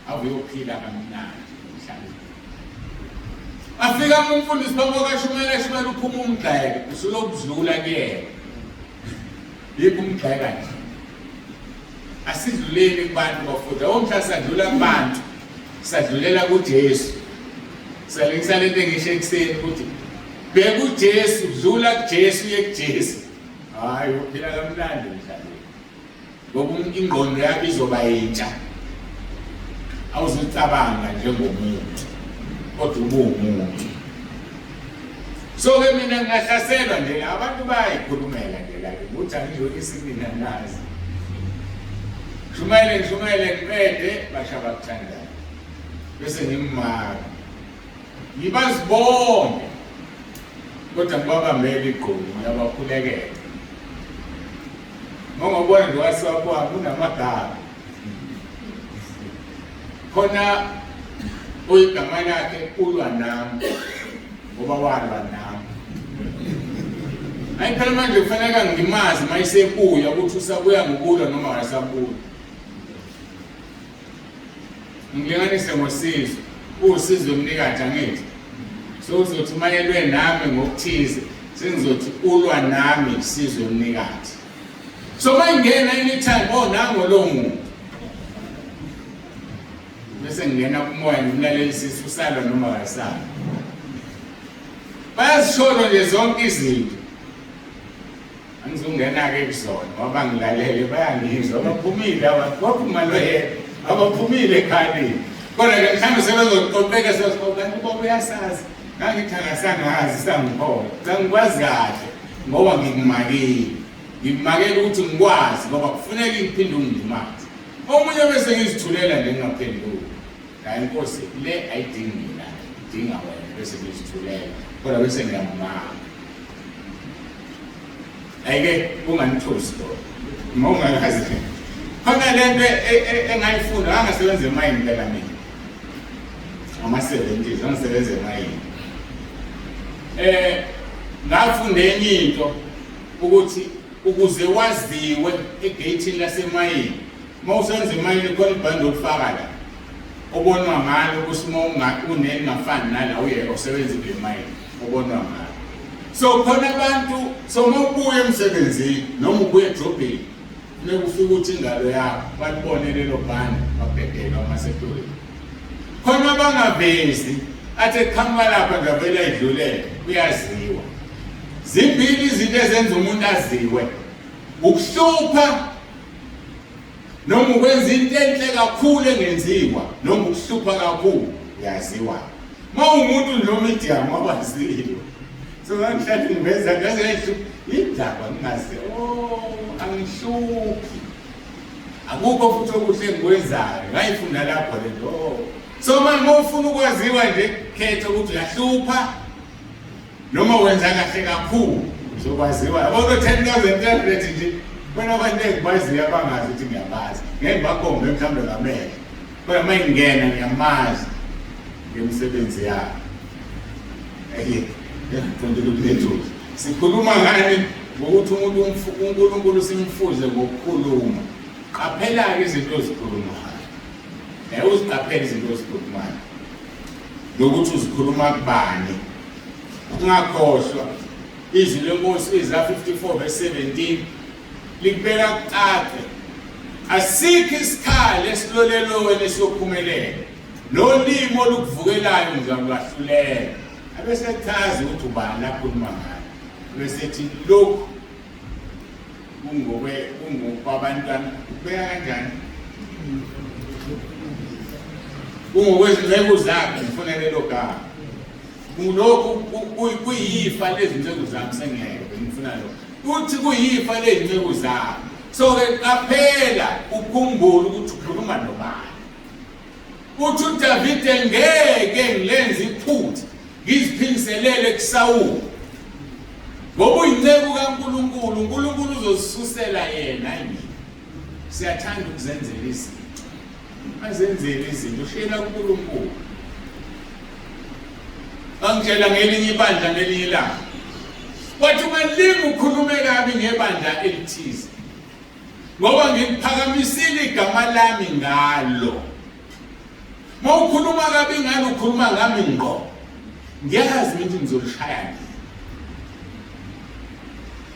awuyophila kamnandi emhlabeni. Afika umfundisi bamokashumayela uphuma umgxeke usulokudlula kuyena. Yiphi umgxeka nje? Asidluleni kubantu bafunda omhla sadlula kubantu sadlulela kuJesu salengisa lento engisho ekseni ukuthi beka uJesu dlula kuJesu uye kuJesu hayi uphila kamnandi mhlawumbe ngoba ingqondo yakho izoba yintsha awuzucabanga njengomuntu kodwa ubumuntu so ke mina ngiyahlaselwa nje abantu bayikhulumela nje la ukuthi angizolisi mina nazi shumayele ngibede bashaba kuthandana bese ngimaka ngibazibonke kodwa ngibabambele igqomu yabakhulekela ngongobona nje WhatsApp wami unamagama khona uyigama lakhe ulwa nami ngoba walwa nami ayi phela manje kufanele ngimazi mayisebuya ukuthi usabuya ngokulwa noma wasabuya ngilinganise ngosizo usizo umnikazi angithi so uzothi mayelwe nami ngokuthize sengizothi ulwa nami isizwe umnikazi so mayingena anytime nango lo muntu bese ngena kumoya ngimlalelisisa usala noma akasala bayasisholo nje zonke izinto angizongena-ke kuzona ngoba ngilalele bayangizwa abaphumile baphuma loyedwa abaphumile ekhaleni kodwa-ke mhlawumbe sebezoqoqeka kanti uba uyasazi ngangithi angasangazi sangiphola sangikwazi kahle ngoba ngikumakele ukuthi ngikwazi ngoba kufuneka ngiphinde ungilimaze omunye bese ngizithulela nje ngingaphenduki la inkosi le ayidingi mina idinga wena bese ngizithulela kodwa bese ngiyamanga ayike unganithusi lo ungakazi khona lento engayifunda angasebenza emayini phela mina ama-70s angisebenza emayini ngafunda enye into ukuthi ukuze waziwe egeyithini lasemayini uma usenza emayini khona ibhande lokufaka la obonwa ngalo ukuthi uma unengafani nala uyeka usebenza kule mayini obonwa ngalo so khona abantu so uma ubuya emsebenzini noma ubuya edrobheni funeka ufike ukuthi ingalo yakho balibone lelo bhande babhedelwa amasekurity khona bangavezi athi eqhamuka lapha ngavela idlulele uyaziwa zimbili izinto ezenza umuntu aziwe ukuhlupha noma ukwenza into enhle kakhulu engenziwa noma ukuhlupha kakhulu uyaziwa uma umuntu nomedium wabaziwe so ngihlala ngiveza ngaze ngihlupha indaba ngingazi angihluphi akukho futhi okuhle engikwenzayo ngayifunda lapho lento so manje uma ufuna ukwaziwa nje khetha ukuthi uyahlupha noma wenza kahle kakhulu uzokwaziwa yabo 10,000 nje bona abantu engibaziyo abangazi ukuthi ngiyabazi ngeke bakombe mhlawumbe ngamehlo kodwa uma ngingena ngiyamazi ngemsebenzi yakhe ngifundile ukunethuza sikhuluma ngani ngokuthi umuntu uNkulunkulu simfuze ngokukhuluma qaphela-ke izinto ozikhulumayo uziqaphele izinto ozikhulumayo nokuthi uzikhuluma kubani ungakhohlwa izwi lenkosi Isaiah 54:17 likubeka kucace asikho isikhali esilolelweni esiyophumelela nolimi olukuvukelayo ngizalwahlulela abese echaza ukuthi ubani akhuluma ngayo bese ethi lokhu kungokwabantwana kubeka kanjani kungokwezinceku zakhe ngifunele lo gama kulokhu kuyifa lezinceku zami sengeke ngifuna lo uthi kuyifa lezinceku zakhe so ke qaphela ukhumbule ukuthi ukhuluma nobani uthi uDavide ngeke ngilenze iphutha ngiziphindiselele kuSawuli ngoba uyinceku kaNkulunkulu uNkulunkulu uzozisusela yena yini siyathanda ukuzenzela izinto azenzele izinto ushela kuNkulunkulu angitshela ngelinye ibandla ngelinye ilanga wathi malinga ukhulume kabi ngebandla elithize ngoba ngikuphakamisile igama lami ngalo uma ukhuluma kabi ngalo ukhuluma ngami ngqo ngiyazi ukuthi ngizolishaya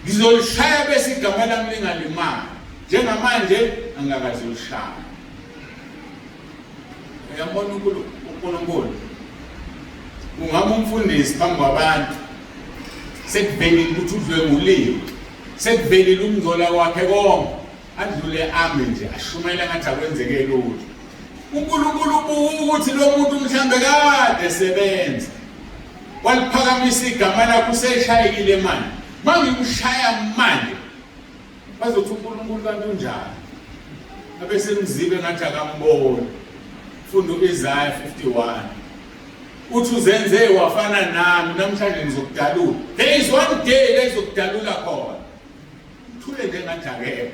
ngizolishaya bese igama lami lingalimali njengamanje angakazolishaya Uyambona uNkulunkulu. Ungaba umfundisi phambi kwabantu. Sekuvelile ukuthi udlwenguliwe. Sekuvelile umngcola wakhe konke. Adlule ame nje ashumela ngathi akwenzeke lutho. uNkulunkulu ukuthi lo muntu mhlambe kade sebenza. Waliphakamisa igama lakho useshayile manje. Mangikushaya manje. Bazothi uNkulunkulu kanti unjani? Abese mzibe ngathi akamboni. Funda uIsaiah 51. Uthi uzenze wafana nami namhlanje ngizokudalula. There is one day ezokudalula khona. Thule nje ngathi akekho.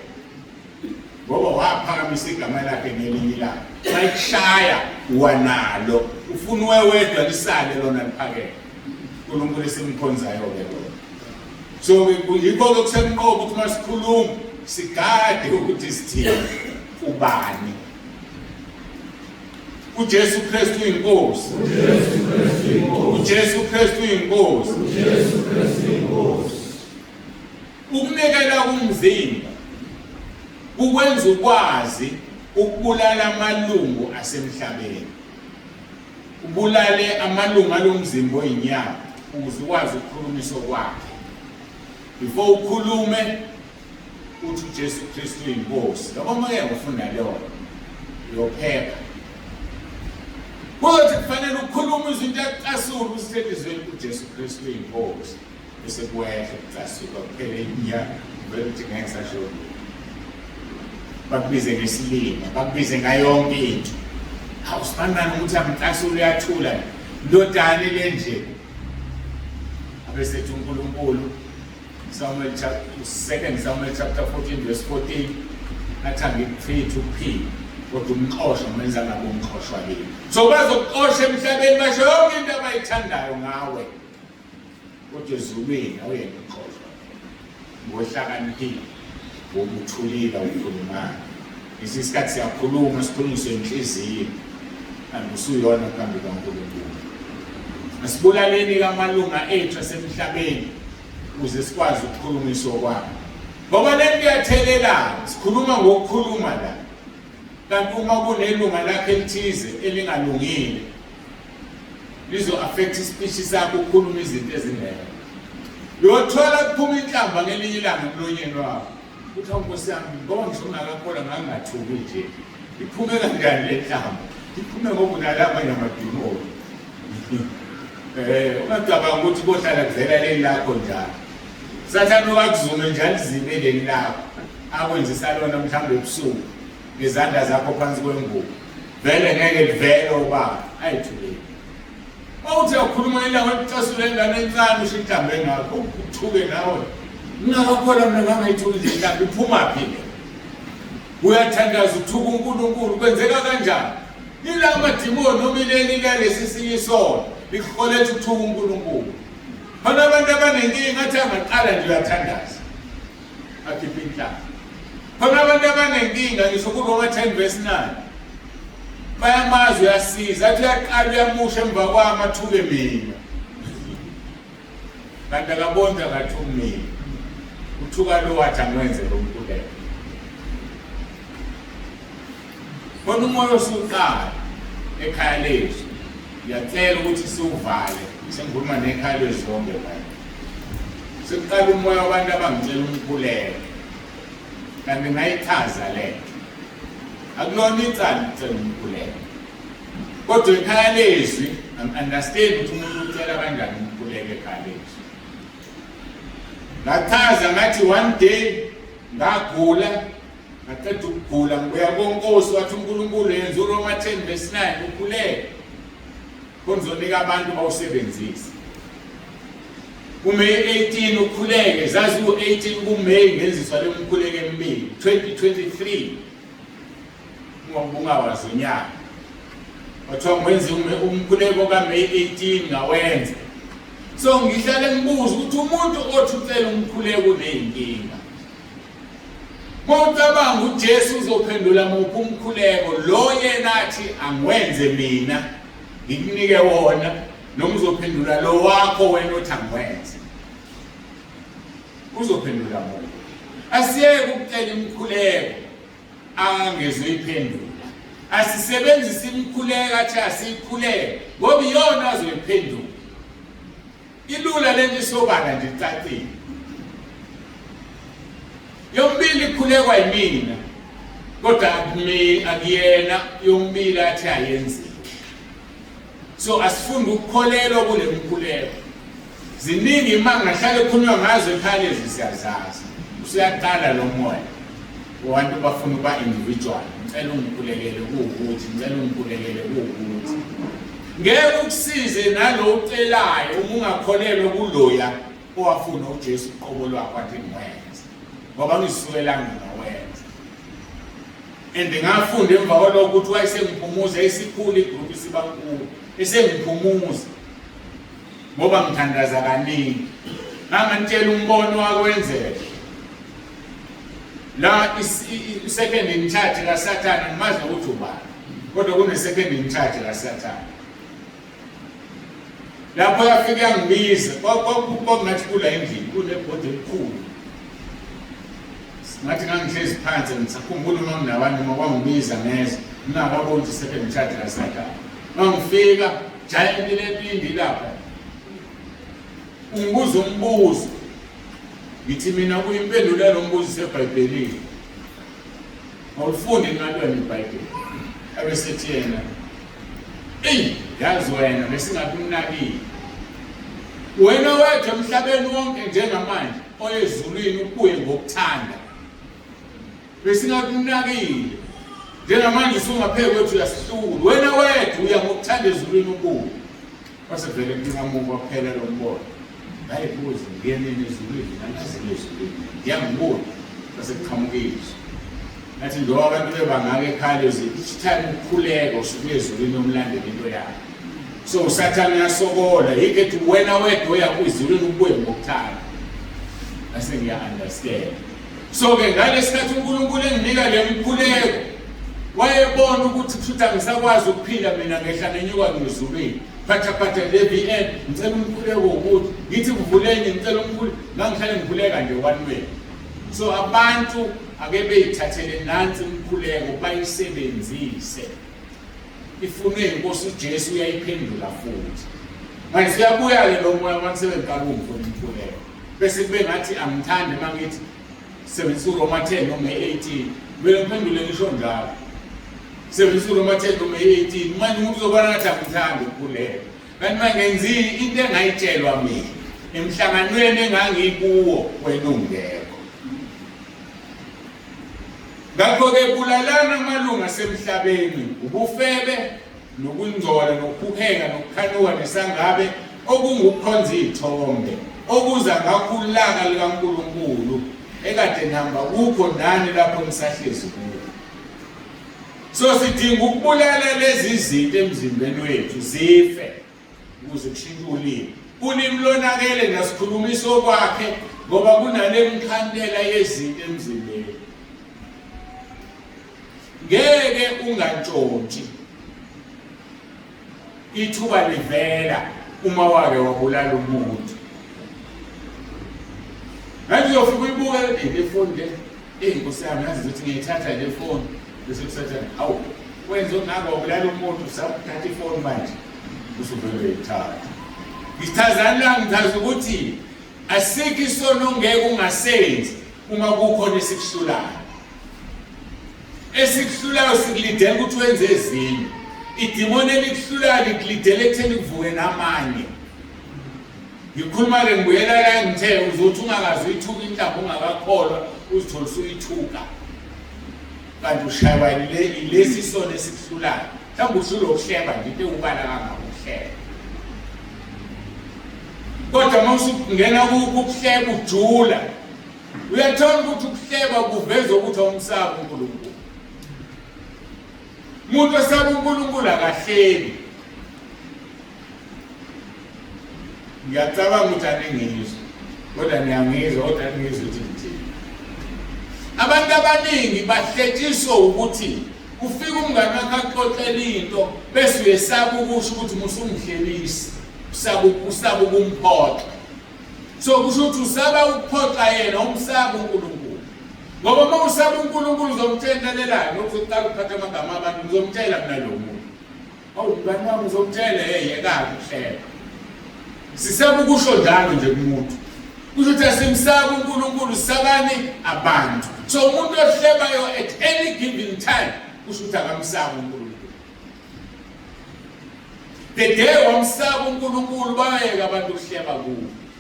Ngoba waphakamisa igama lakhe ngelinye ilanga. Bayishaya wanalo. Ufuna wedwa lisale lona liphakeme. uNkulunkulu esimkhonzayo ke lo. So yikho kusemqoka ukuthi masikhuluma sigade ukuthi sithini ubani. uJesu Kristu inkosi. uJesu Kristu inkosi. Ukunikela kumzimba ukwenza ukwazi ukubulala amalungu asemhlabeni. Ubulale amalungu alomzimba oyinyama ukuze ukwazi ukukhulumisa kwakhe. Before ukhulume uthi uJesu Kristu inkosi. Lokho manje ufunda leyo yophepha. Kodwa kufanele ukukhuluma izinto ecasula usithethizweni uJesu Kristu inkosi. Bese kuwehla ukucasuka kuphela inyama vele ukuthi ngeke sasho. Bakubize ngesilima, bakubize ngayonke into. Awusifana ukuthi amcasula uyathula. Ndodane lenje. Abesethi uNkulunkulu Samuel chapter 2 Samuel chapter 14 verse 14 athanga i3 to P kodwa umxosha umenza ngabo umxoshwa yini. So bazokuxosha emhlabeni basho yonke into abayithandayo ngawe. Kodwa ezulwini awuyena umxoshwa. Ngohlakaniphile. Wokuthulila ukukhuluma. Isikhathi siyakhuluma sikhulumiswe inhliziyo. Angusuyona phambi kaNkulunkulu. Asibulaleni kamalunga ethu asemhlabeni ukuze sikwazi ukukhulumisa kwabo. Ngoba lento iyathelelana, sikhuluma ngokukhuluma la. Kanti uma kunelunga lakhe elithize elingalungile lizo affect ispeech sakho ukukhuluma izinto ezingekho. Uyothola kuphuma inhlamba ngelinye ilanga emlonyeni wakho. Uthi Nkosi yami ngoba ngisho ngakakhola ngangathuki nje. Iphume kanjani le nhlamba? Iphume ngoba unalapha yamadimoni. Ungacabanga ukuthi kohlala kuvela leli lakho njalo. Sathana uyakuzume njalo izibeleni lakho. Akwenze salona mhlambe ebusuku. Ngezandla zakho phansi kwengubo. Vele ngeke livele ubaba. Ayithule. Mawuthi uyakhuluma ilanga licasule ingane encane usho inhlambe ngakho ukuthuke nawe. Ngakakhola mina ngangayithuli nje inhlambe iphuma phi? Uyathandaza uthuka uNkulunkulu kwenzeka kanjani? Ila amadimoni nomileni lalesi siyisono. Likholetha ukuthuka uNkulunkulu. Khona abantu abanenkinga athi angaqala nje uyathandaza. Akhipha inhlamba. Khona abantu abanenkinga ngisho kuRoma 10 verse 9. Bayamazi uyasiza athi uyaqala uyamusha emva kwami athuke mina. Kanti akabonda ngathi umina. Uthuka lo wathi angwenze lo muntu leyo. Khona umoya osuqala ekhaya lethu. Ngiyacela ukuthi siuvale. Sengikhuluma nekhaya lezonke manje. Sekuqala umoya wabantu abangicela umkhuleko. Kanti ngayichaza le. Akulona icala ucela umkhuleko. Kodwa ekhaya lezwi understand ukuthi umuntu ucela kanjani umkhuleko ekhaya lezwi. Ngachaza ngathi one day ngagula ngaqeda ukugula ngibuya koNkosi wathi uNkulunkulu yenza uRoma 10 verse 9 ukhuleke. Konzonika abantu bawusebenzisa. kuMeyi 18 ukhuleke zazi u18 kuMeyi ngenziswa lemkhuleke emibili 2023 ungawazi unyaka wathiwa ngwenze umkhuleko kaMeyi 18 ngawenza. So ngihlale ngibuza ukuthi umuntu othi ucela umkhuleko uneyinkinga mawucabanga uJesu uzophendula muphi umkhuleko lo yena athi angwenze mina ngikunike wona noma uzophendula lo wakho wena othi angwenze uzophendula muphi. Asiyeke ukucela umkhuleko angezwe iphendula asisebenzise imikhuleko athi asikhuleke ngoba iyona azoyiphendula. Ilula lento isobala nje icacile. Yombili ikhulekwa yimina kodwa akuyena yombili athi ayenzi. So asifunde ukukholelwa kule mkhuleko. Ziningi mangahlala ekhulunywa ngazo ekhaya lezi siyazazi. Usiyaqala lo moya. Abantu bafuna ukuba individual. Ngicela ungikhulekele ukuthi, ngicela ungikhulekele ukuthi. Ngeke ukusize nalo ucelayo uma ungakholelwa kuloya owafuna uJesu uqobo lwakhe athi ngwenze. Ngoba ngisukelanga ngawenza. Ngafunda emva kwalokho ukuthi wayesengiphumuza isikhulu igroup sibankulu. Esengiphumuza. Ngoba ngithandaza kaningi. Ngangitshela umbono wakwenzeka. La second in charge kaSathane ngimazi ukuthi ubani. Kodwa kune second in charge kaSathane. Lapho yafika yangibiza, kwakungathi kula endlini kunebhodi elikhulu. Ngathi ngangihlezi phansi ngisakhumbula noma nabanye makwangibiza ngeze. Ngingakaboni second in charge kaSathane. Mangifika giant lepindi lapha. Ungibuza umbuzo. Ngithi mina kuyimpendulo yalombuzo seBhayibhelini. Awufundi incwadi yeBhayibheli. Abesethi yena, yazi wena besingakunakile. Wena wethu emhlabeni wonke njengamanje oyezulwini ubuye ngokuthanda. Besingakunakile. Njengamanje usungaphe kwethu uyasihlula. Wena wethu uya ngokuthanda ezulwini ubuye. Wasevele ngingamuva kuphela lo mbono. Hayibuza ngenini ezulwini nangazelezulwini. Ngiyangibona base kuqhamukiswa. Nathi ndo abantu bebangaka ekhaya zithithana ukukhuleka usuke ezulwini omlandela into yakhe. So uSathane uyasokola yikethi wena wedwa uyakwizulwini ubuye ngokuthanda. Base ngiya understand. So ke ngalesikhathi uNkulunkulu enginika lemkhuleko wayebona ukuthi futhi angisakwazi ukuphila mina ngehla nenyuka ngezulwini. Phatha leBN ngicela umkhuleko ukuthi ngithi kuvuleni ngicela umkhuleko ngangihlale ngikhuleka nje one way. So abantu ake beyithathele nansi umkhuleko bayisebenzise. Ifunwe inkosi uJesu uyayiphendula futhi. Manje siyabuya ke lo moya wasebenza umfuni umkhuleko. Bese kube ngathi angithande mangithi sebenzisa uRoma 10 noma 18. Kumele ngiphendule ngisho njalo. Sebenzisa uRoma 10 noma 18. Manje umuntu uzobona ngathi angithande ukukhuleka. Kanti mangenzi into engayitshelwa mina. Emhlanganweni engangikuwo wena ungekho. Ngakho-ke bulalana amalunga asemhlabeni, ubufebe, nokungcola, nokuphuheka, nokukhanuka nesangabe, okungukukhonza izithombe, okuza ngakho ulaka likaNkulunkulu, ekade nihamba kukho nani lapho nisahlezi kuwo. So sidinga ukubulala lezi zinto emzimbeni wethu zife ukuze kushintshe ulimi. Ulimi lonakele nasikhulumisa okwakhe ngoba kunale mkhandela yezinto emzimbeni. Ngeke ungantshontshi ithuba livela uma wake wabulala umuntu. Manje uyofika uyibuka le phone le inkosi yami yazi ukuthi ngiyithatha le phone bese kusathana awu wenza ngaka wabulala umuntu usathatha ifone manje usuvele uyithatha. Ngithazana ngithaza ukuthi asikho isono ngeke ungasenzi uma kukhona esikuhlulayo. Esikuhlulayo sikulidela ukuthi wenze ezinye. Idimoni elikuhlulayo likulidela ekutheni kuvuke namanye. Ngikhuluma ke ngibuyela la ngithe uzothi ungakazi uyithuka inhlamvu ungakakholwa uzithola usuyithuka. Kanti ushaywa lesi isono esikuhlulayo. Mhlawumbe usulo ukuhleba nje into ubala kangakuhleba. Kodwa mase ungena ukuhleba ujula. Uyathola ukuthi ukuhleba kuveza ukuthi awumsaba uNkulunkulu. Umuntu osaba uNkulunkulu akahleli. Ngiyacabanga ukuthi anengizwe. Kodwa niyangizwa kodwa ngizwe ukuthi ngithini. Abantu abaningi bahletshiswa ukuthi ufika umngane wakhe axoxela into bese uyesaba ukusho ukuthi musungidlelisi. Usaba ukumphoxa. So kusho ukuthi usaba ukuphoxa yena umsaba uNkulunkulu. Ngoba uma usaba uNkulunkulu uzomtshelelelana nokuzoqala ukuphatha amagama abantu uzomtshela mina lo muntu. Awu mngani wami uzomtshela yekaka ukuhleba. Sisaba ukusho njalo nje kumuntu. Kusho ukuthi asimsaba uNkulunkulu sabani abantu. So umuntu ohlebayo at any given time kusho ukuthi akamsaba uNkulunkulu. The day wamsaba uNkulunkulu bayeka abantu ukuhleba kuwo.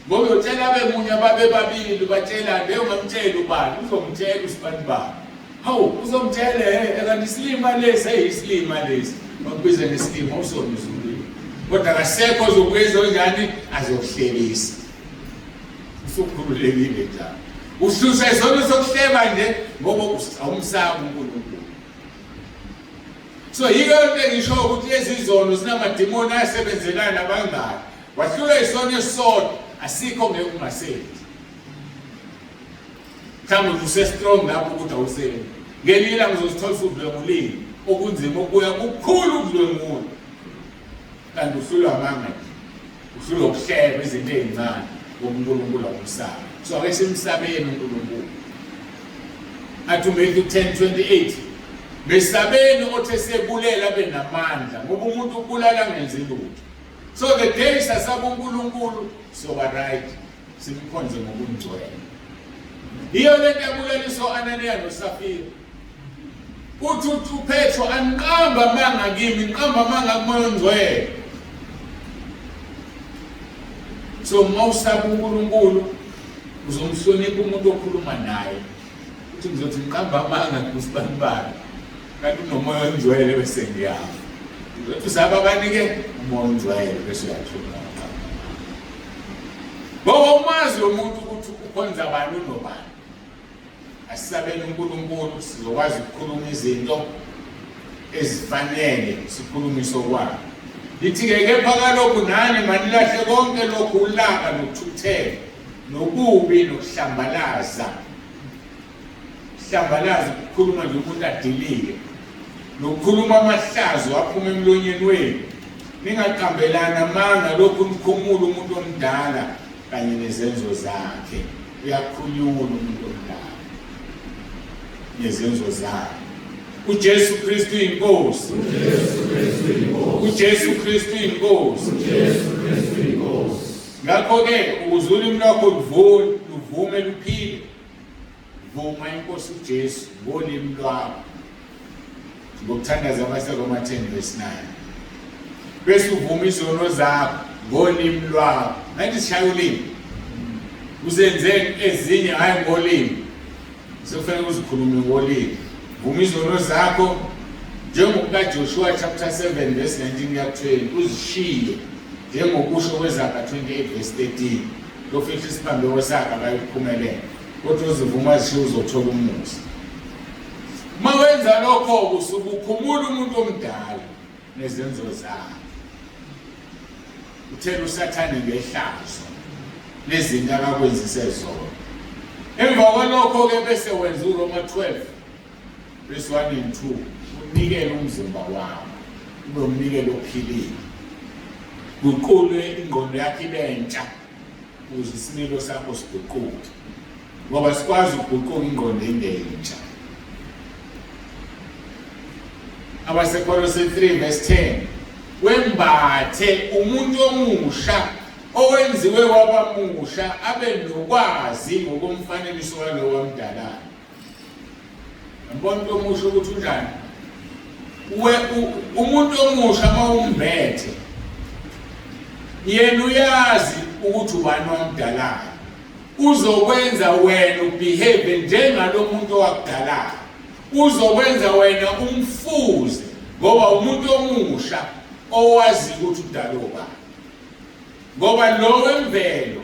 Ngoba utshela bemunye babe babili batshela nje ungamtshela ubani uzomtshela usibani bani. Hawu uzomtshela kanti isilima lesi isilima lesi. Bakubiza nesilima usomuzulu. Kodwa akasekho ozokwenza njani azokuhlebisa. Usukhululekile njalo. Ususa isona sokuhleba nje ngoba awumsaba uNkulunkulu. So yiko into ngisho ukuthi lezi izono zinamadimoni asebenzelana nabangani. Wahlula isona esodwa asikho ngeke ungasebenzi. Mhlawumbe usestrong lapho ukuthi awusebenzi. Ngelila ngizosithola udlwengulile okunzima okuya kukhulu udlwengulo. Kanti uhlulwa amanga. Uhlulwa ukuhleba izinto ezincane ngoNkulunkulu akumsaba. So ake simsabeni uNkulunkulu. Athi uMatthew 10:28 besabeni othe sebulela benamandla ngoba umuntu ubulala ngenzi lutho. So the day sasaba uNkulunkulu soba right simkhonze ngokungcwele. Iyo lento yabulaliso Ananiya noSafira. Uthi uPetro anqamba manga kimi nqamba manga kumoya ongcwele. So mawusaba uNkulunkulu uzomhlonipha umuntu okhuluma naye. Uthi ngizothi nqamba manga kusibani bani. Kanti unomoya ongcwele bese ngiyafa. Uzothi usaba abanike umoya ongcwele bese uyathula. Ngoba umazi umuntu ukuthi ukhonza abantu nobani. Asabeni uNkulunkulu sizokwazi ukukhuluma izinto ezifanele sikhulumiso kwakhe. Lithi-ke kepha kalokhu nani manilahle konke lokhu ulaka nokuthuthela nokubi nokuhlambalaza. Kuhlambalaza ukukhuluma nje umuntu adilike. Nokukhuluma amahlazo aphuma emlonyeni wenu. Ningaqambelana manga lokhu nikhumula umuntu omdala kanye nezenzo zakhe. Uyakhulula umuntu omdala nezenzo zakhe. uJesu Kristu inkosi. uJesu Kristu inkosi. Ngakho-ke ukuze ulimi lwakho luvume luphile, vuma inkosi uJesu ngolimi lwakho. Ngokuthandaza amaSaroma 10:9. Bese uvuma izono zakho ngolimi lwakho. Ngathi sishaya ulimi. Uzenzeni ezinye hayi ngolimi. Sekufanele uzikhulume ngolimi. Vuma izono zakho njengokuka Joshua chapter 7:19 kuya 20 uzishiye njengokusho kweZaga 28:13. Lofihla isibambe wesaka bayiphumelela. Kodwa uzivuma zishiye uzothola umusa. Mawenza lokho usuke ukhumula umuntu omdala nezenzo zakhe. Uthela uSathane ngehlazo lezinto akakwenzise zona. Emva kwalokho-ke bese wenza uRoma 12:1-2 unikele umzimba wakho ube umnikelo ophilile. Guqule ingqondo yakho ibe entsha ukuze isimilo sakho siguquke. Ngoba sikwazi ukuguquka ingqondo engentsha. Abasekolose 3:10 wembathe umuntu omusha owenziwe wabamusha abe nokwazi ngokomfaneliso walo wamdala. Umuntu omusha ukuthi unjani? Umuntu omusha mawumbethe yena uyazi ukuthi ubani wamdala. Uzokwenza wena ubehave njengalo muntu wakudala. Uzokwenza wena umfuze ngoba umuntu omusha owazi ukuthi udaloba. Ngoba lo wemvelo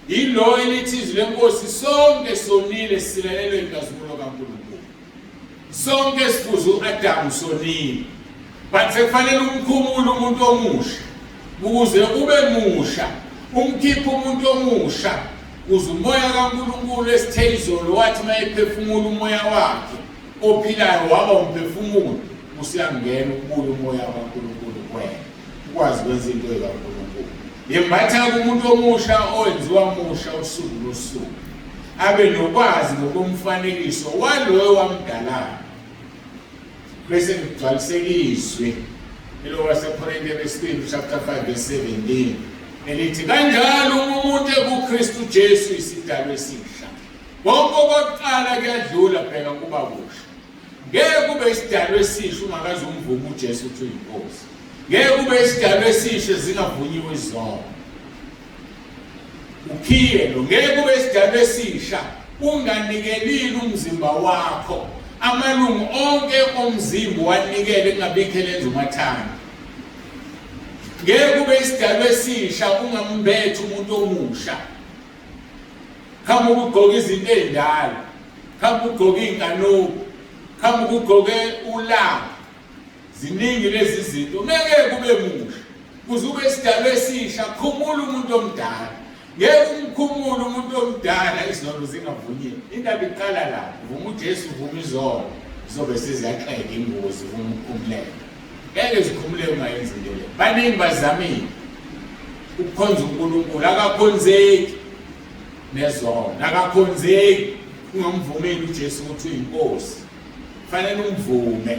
yilo elithizwe lenkosi sonke sonile silalelwe inkazimulo kaNkulunkulu. Sonke sifuze uAdamu sonile. But sekufanele umkhumule umuntu omusha ukuze ube musha. Umkhiphe umuntu omusha ukuze umoya kaNkulunkulu esithezolo wathi mayephefumula umoya wakhe ophilayo waba umphefumulo usiyangena ukubuya umoya kaNkulunkulu kuwena ukwazi kwenza into kaNkulunkulu. Yembatha umuntu omusha owenziwa musha usuku nosuku. abe nokwazi ngokomfanekiso walowo wamdalayo. Bese ngigcwalisekiswe ilo waseKorinte lesibili chapter 5 verse 17 elithi kanjalo umuntu ekuKristu Jesu isidalwa esisha. Konke okokuqala kuyadlula bheka kuba kusha. Ngeke kube isidalwa esisha ungakaze umvume uJesu ukuthi uyinkosi. Ngeke kube isidalwa esisha zingavunyiwe izono. Ukhiyelo ngeke kube isidalwa esisha unganikelile umzimba wakho. Amalungu onke omzimba wanikele kungabikho elenza umathanda. Ngeke kube isidalwa esisha ungambethe umuntu omusha. Khama ukugqoka izinto ezindala, khama ukugqoka inkanuko, khama ukugqoka ulaka. Ziningi lezi zinto. Ngeke kube musha. Kuze ube isidalwa esisha khumula umuntu omdala. Ngeke umkhumule umuntu omdala izono zingavunyiwe. Indaba iqala la, uvuma uJesu uvuma izono, zobe seziyaxega ingozi uvuma ukukhumuleka. Ngeke zikhumuleke ungayenzi into le. Baningi bazamile ukukhonza uNkulunkulu akakhonzeki nezono, akakhonzeki ungamvumeli uJesu ukuthi uyinkosi. Fanele umvume.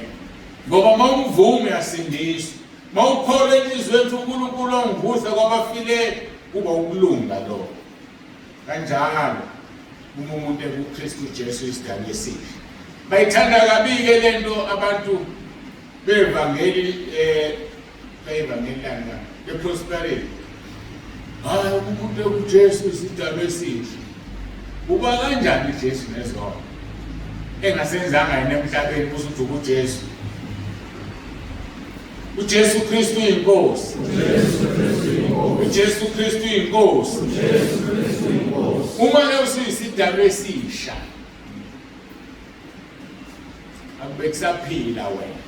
Ngoba mawumvume asindiswa. Mawukholwa enhlizweni ukuthi uNkulunkulu ongivusa kwabafileyo kuba ukulunga lo. Kanjalo umuntu ekuKristu Jesu isidalwa esisha. Bayithanda kabi-ke lento abantu bevangeli lana leprosperity. Hayi umuntu ekuJesu isidalwa esisha. Uba kanjani uJesu nezono? Engasenzanga yena emhlabeni kusuthi uJesu. uJesu Kristu inkosi. uJesu Kristu inkosi. Uma usuyisidalwa esisha akubekusaphila wena.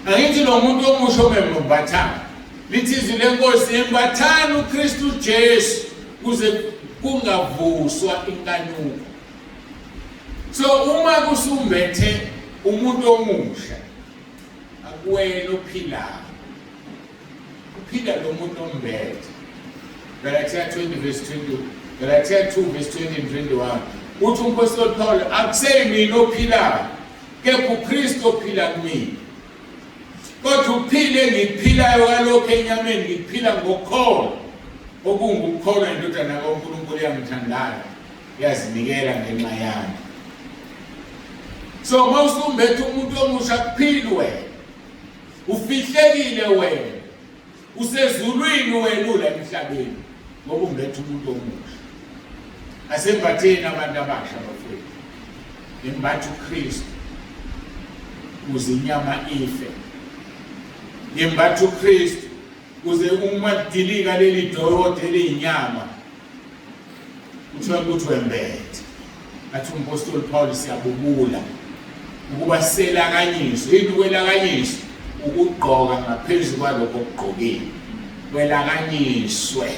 Angithi lo muntu omusha omembathana lithi izwi lenkosi embathana uKristu Jesu kuze kungavuswa inkanuko. So uma kusumbethe umuntu omusha akuwena ophilayo. Uphila lo muntu ombethe. Galatia 20 verse 20, Galatia 2 verse 20 and 21. Uthi umpostoli Paul akuseli mina ophilayo, kepha uKristu ophila kumina. Kodwa uphile ngiphilayo kalokho enyameni ngiphila ngokukholwa okungukukholwa indodana kaNkulunkulu yangithandayo yazinikela ngenxa yami. So mawusumbethe umuntu omusha kuphili wena. Ufihlekile wena. Usezulwini wena ula emhlabeni ngoba umbethe umuntu omusha. Asembatheni abantu abasha bafowethu. Imbathe uKristu ukuze inyama ife. Imbathe uKristu ukuze uma dilika leli dodo elinyama uthola ukuthi wembethe. Athi umpostoli Paul siyabubula ukuba selakanyiswe. Yini ukwelakanyiswa? Ukugqoka ngaphezulu kwalokho okugqokile. Welakanyiswe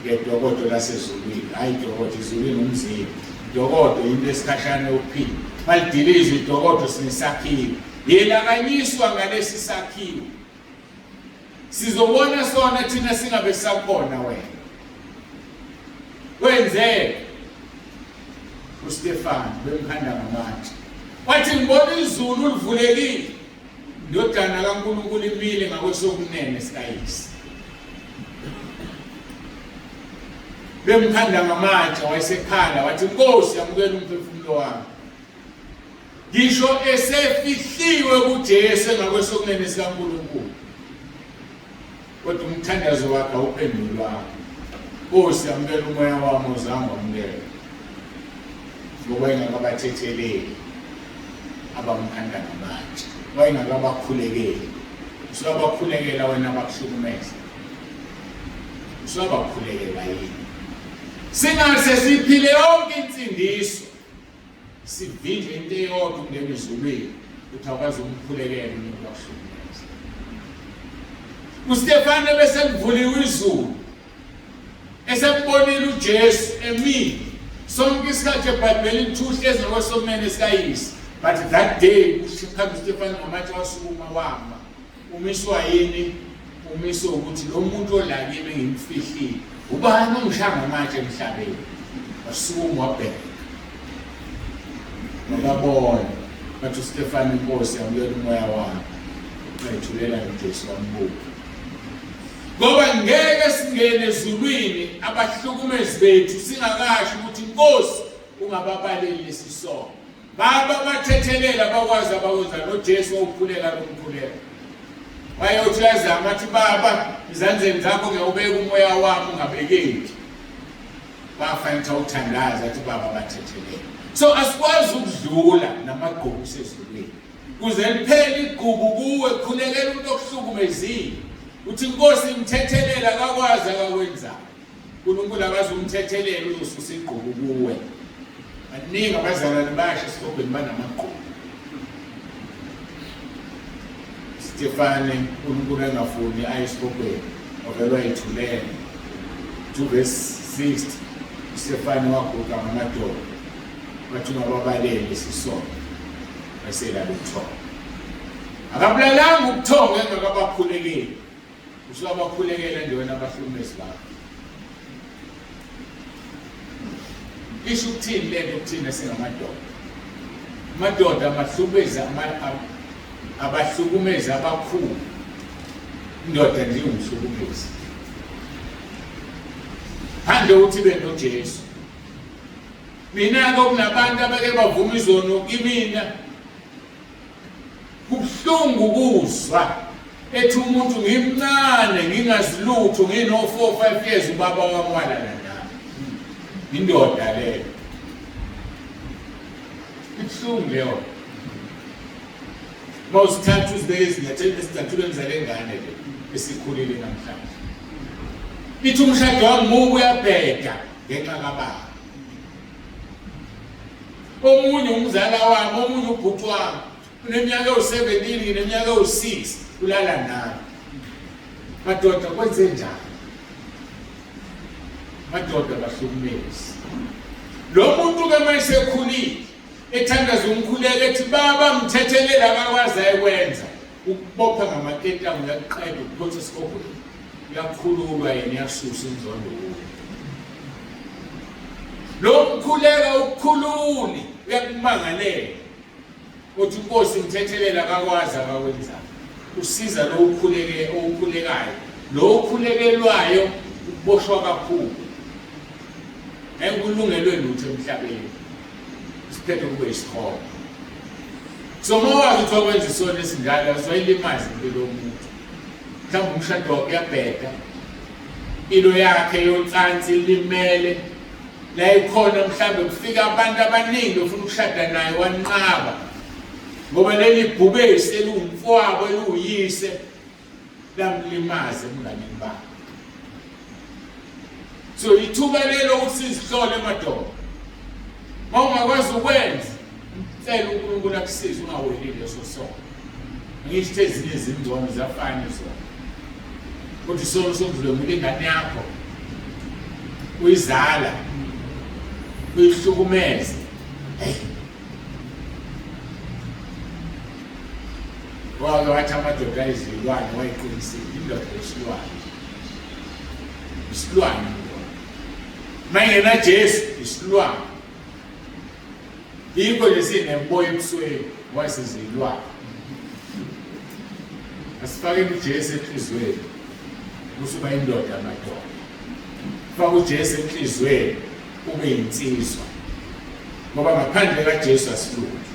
ngedokodo lasezulwini. Hayi dokodo izulwini umzimba. Dokodo into esikhashana yokuphila. Malidilizwe idokodo sinesakhiwo. Yelakanyiswa ngalesi sakhiwo. Sizobona sona thina singabe sakhona wena. Wenze uStefan bemkhanda ngamatshe. Wathi ngibona izulu livulekile. Indodana kaNkulunkulu imile ngakwesokunene sikayise. Bemkhanda ngamatshe wayesekhala wathi Nkosi yamukela umphefumulo wami. Ngisho esefihliwe kuJesu ngakwesokunene sikaNkulunkulu. Kodwa umthandazo wakhe awuphendulwa. Nkosi yamukela umoya wami ozange wamukela. Ngoba engakabathetheleli abamkhanda ngamatshe. Wayengakabakhulekeli. Usabakhulekela wena abakuhlukumeza. Usabakhulekela yini? Singase siphile yonke insindiso. Sivinje into eyodwa ungena ezulwini uthi awukwazi umkhulekela umuntu wakuhlukumeza. uStefane bese kuvuliwe izulu. Esembonile uJesu emile. Sonke isikhathi eBhayibhelini lithuhle ezakwesokunene sikayise. But that day uStefane ngamatshe wasukuma wama. Umiswa yini? Umiswa ukuthi lo muntu olakini ngimfihlile ubani ongishanga amatshe emhlabeni wasukuma wabheka ngababona bathi uStefani Nkosi yamuyela umoya wami ayithulela uJesu wambuka ngoba ngeke singene ezulwini abahlukumezi bethu singakasho ukuthi Nkosi ungababaleli lesisono baba bathethelela bakwazi abakwenza noJesu wawukhuleka lokukhuleka bayothi yazama athi baba izandleni zakho ngiyawubeka umoya wami ungabekeki bafanele uthandaza athi baba bathethelela so asikwazi ukudlula namagqubu sezulwini kuze liphele igqubu kuwe khulekela umuntu okuhlukumezile uthi Nkosi imthethelela akakwazi akakwenza uNkulunkulu akazumthethelela uzosusa igqubu kuwe abaningi abazalwane basho esitobheni banamagqubu Stefani uNkulunkulu engafuni ayesitobheni ovelwa yithulela 2 verse 60 Stefani waguqa ngamadoda bathi ungababaleli isisono basela ukuthonga akabulalanga ukuthonga engakabakhulekeli usubakhulekela endaweni abahlukumezi bakho isho ukuthini lento kuthina singamadoda amadoda abahlukumezi abakhulu indoda nje umhlukumezi hande uthi benoJesu mina ke kunabantu abake bavuma izono kimina kubuhlungu kuzwa ethi umuntu ngimncane ngingazilutho ngino 4-5 years ubaba wamwala nami indoda leyo kubuhlungu leyo mawusithatha uzibeke nyathela esithathulweni zale ngane le esikhulile namhlanje ithi umshado wami mubu uyabheka ngenxa kababa omunye umzala wami omunye ubhuti wami uneminyaka ewu17 ngineminyaka ewu6 ulala nami madoda kwenze njani madoda bahlukumezi lo muntu ke mayesekhulile ethandaza umkhuleko ethi baba mthethelela akakwazi ayekwenza ukubopha ngamaketanga uyaqeda ukuphotha isikobhweni uyakhululwa yena uyasusa inzondo lo mkhuleka ukukhululi uyakumangalela uthi Nkosi mthethelela akakwazi akakwenza usiza lo ukhulekayo lo ukhulekelwayo ukuboshwa kakhulu enkulungelwe lutho emhlabeni siphethe kube isikhona so mawazi ukuthi wakwenza isona esinjalo asoyilimazi impilo yomuntu mhlawumbe umshado wakhe uyabheda ilo yakhe yonsansi limele la ikhona mhlawumbe kufika abantu abaningi ofuna ukushada naye wanqaba ngoba leli bhubesi elungumfowabo eluyise lamlimaze emnganeni bakhe so ithuba lelo ukuthi sizihlole emadoda mawungakwazi ukwenza cela uNkulunkulu akusize ungaweli leso sono ngisho ezinye izingcono ziyafana zona kodwa isono sokudlula ingane yakho uyizala uyihlukumeze wake wathi amadoda ezilwane wayiqinisile indoda isilwane mayingena Jesu isilwane yikho lesinemboya ebusweni wasezilwane asifake uJesu enhlizweni usuba indoda amadoda faka uJesu enhlizweni ube insizwa ngoba ngaphandle kaJesu asilutho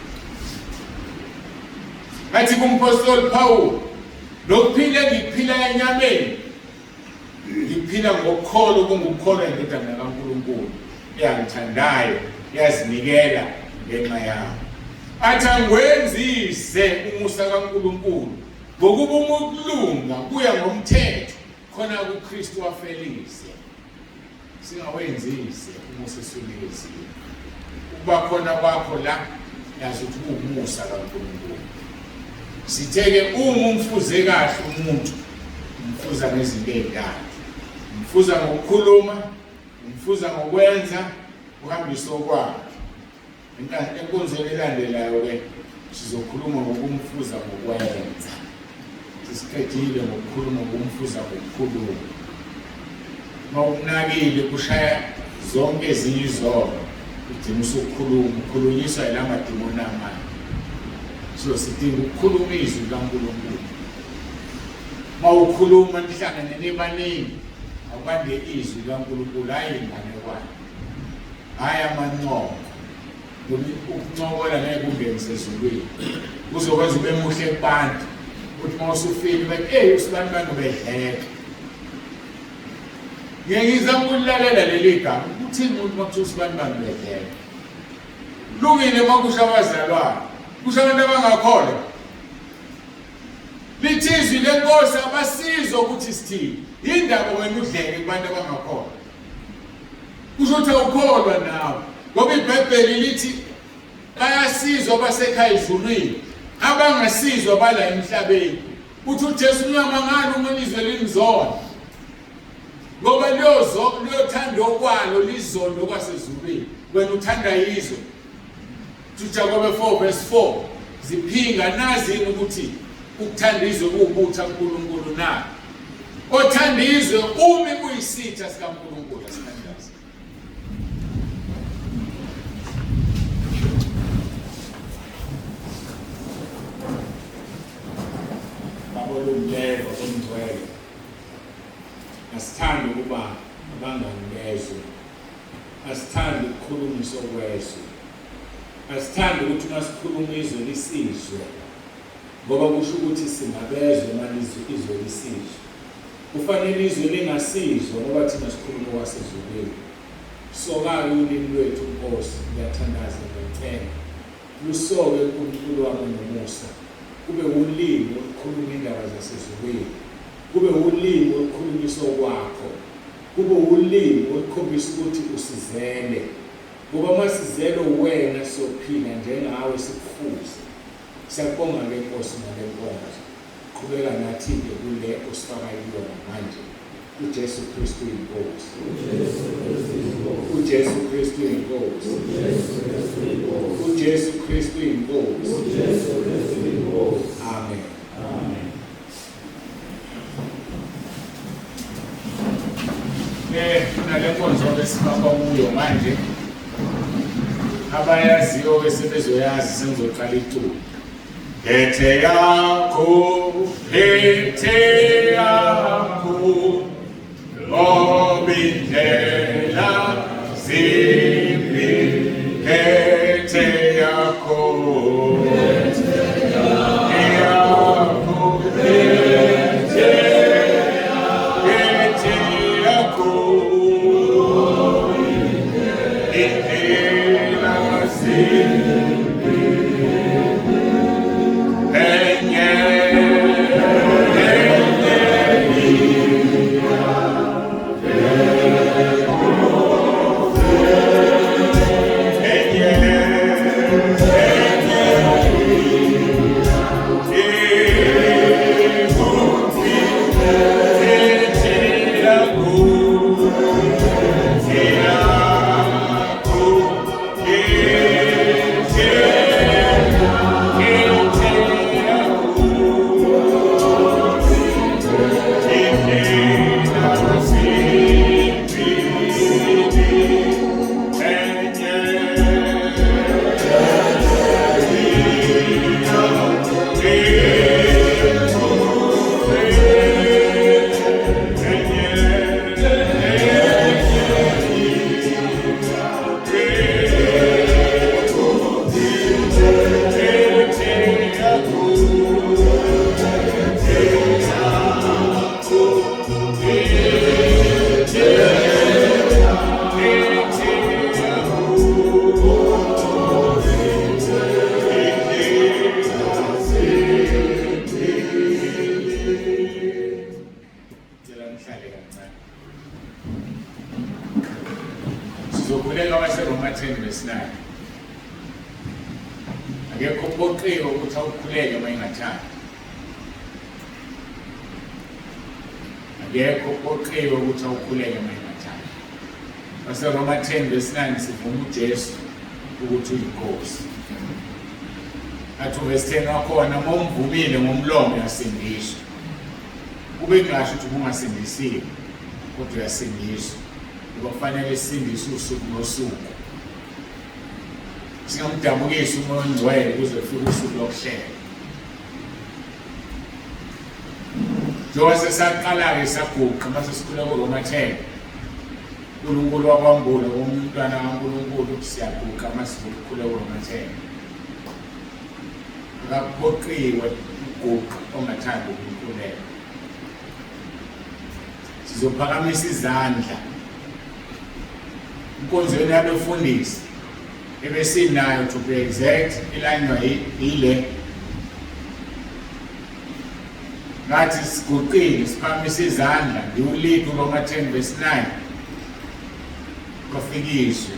athi kumpostoli Paul lokuphila ngiphila enyameni ngiphila ngokukholo kungukukholo indodana kaNkulunkulu eyangithandayo yazinikela ngenxa yami athi angwenzise umusa kaNkulunkulu ngokuba ukulunga kuya ngomthetho khona kuKristu wafelise singawenzise umusa esulikezile ukuba khona kwakho la yazi ukuthi kuwumusa kaNkulunkulu sitheke umfuze kahle umuntu umfuza ngezinto ezintathu umfuza ngokukhuluma umfuza ngokwenza uhambisa okwakhe enkonzweni elandelayo ke sizokhuluma ngokumfuza ngokwenza sisikhetile ngokukhuluma ngokumfuza ngokukhuluma mawunakile kushaya zonke ezinye izono udinga ukhulunyiswa ila madimoni amanye. So sidinga ukukhuluma izwi kaNkulunkulu. Mawukhuluma nihlangane nebaningi awubande izwi kaNkulunkulu hayi inganekwane. Hayi amanqoko. Ukuncokola ngeke kungenise ezulwini. Uzokwenza ube muhle kubantu. Uthi mawusufika bethi usibani bantu behleka. Ngiyizama ukulalela leli gama. Uthini umuntu makuthiwa usibani bantu behleka? Lungile makusha abazalwane. Kusha abantu abangakholwa. Lithizwi lenkosi abasizo ukuthi sithini. Indaba wena udleke kubantu abangakholwa. Kusho ukuthi awukholwa nawe. Ngoba iBhayibheli lithi bayasizwa basekhaya ezulwini, abangasizwa bala emhlabeni. Uthi uJesu uyamangala uma ilizwe linizona. Ngoba liyothanda okwalo lizondo kwasezulwini. Wena uthanda izwe. Jakobe 4:4 ziphinga nazi ukuthi ukuthanda izwe kuwubutha uNkulunkulu na. Othanda izwe umi kuyisitha sikaNkulunkulu asikhandazi. Babolumlelo omgcwele. Asithanda ukuba abangani bezwe. Asithanda ukukhulumiswa kwezwe. Asithanda ukuthi masikhuluma izwe lisizwe. Ngoba kusho ukuthi singabezwe malizwe izwe lisizwe. Kufanele izwe lingasizwe ngoba thina sikhuluma kwasezulwini. Soka-ke ulimi lwethu Nkosi ngiyathandaza ngicela. Lusoke uNkulunkulu wami nomusa. Kube ulimi olukhuluma indaba zasezulwini. Kube ulimi olukhulumiswa kwakho. Kube ulimi olukhombisa ukuthi usizele. Ngoba masizele wena sophila njengawe sikufuze. Siyabonga ke Nkosi ngale nkonzo. Qhubeka nathi ke kule osifaka yona manje. uJesu Kristu inkosi. uJesu Kristu inkosi. uJesu Kristu inkosi. Amen. Nale nkonzo besifaka kuyo manje. Abayaziyo besebezoyazi sengizoqala ithuba. Phethe yakho obindlela zimbi. Phethe yakho Sizokhuleka waseRoma 10:9. Akekho uphoqiwe ukuthi awukhuleke uma engathanda. Akekho uphoqiwe ukuthi awukhuleke uma engathanda. WaseRoma 10:9 sivuma uJesu ukuthi uyinkosi. Athi verse 10 wakhona uma umvumile ngomlomo uyasindiswa. Kube ngasho ukuthi ungasindisiwe. kodwa uyasindiswa. Kufanele sindiswe usuku nosuku. Singamdabukisi umoya ongcwele kuze kufike usuku lokuhlela. Njengoba sesaqala-ke saguqa mase sikhula kuRoma 10. uNkulunkulu wakwambula umntwana kaNkulunkulu siyaguqa mase sikhula kuRoma 10. Akaphoqiwe ukuguqa ongathanda ukukhuleka. Sizophakamisa izandla inkonzweni yabefundisi ebesinayo to be exact ilanywa ile ngathi siguqile siphakamisa izandla ngiwuliphi uRoma 10 verse 9 kwafikiswe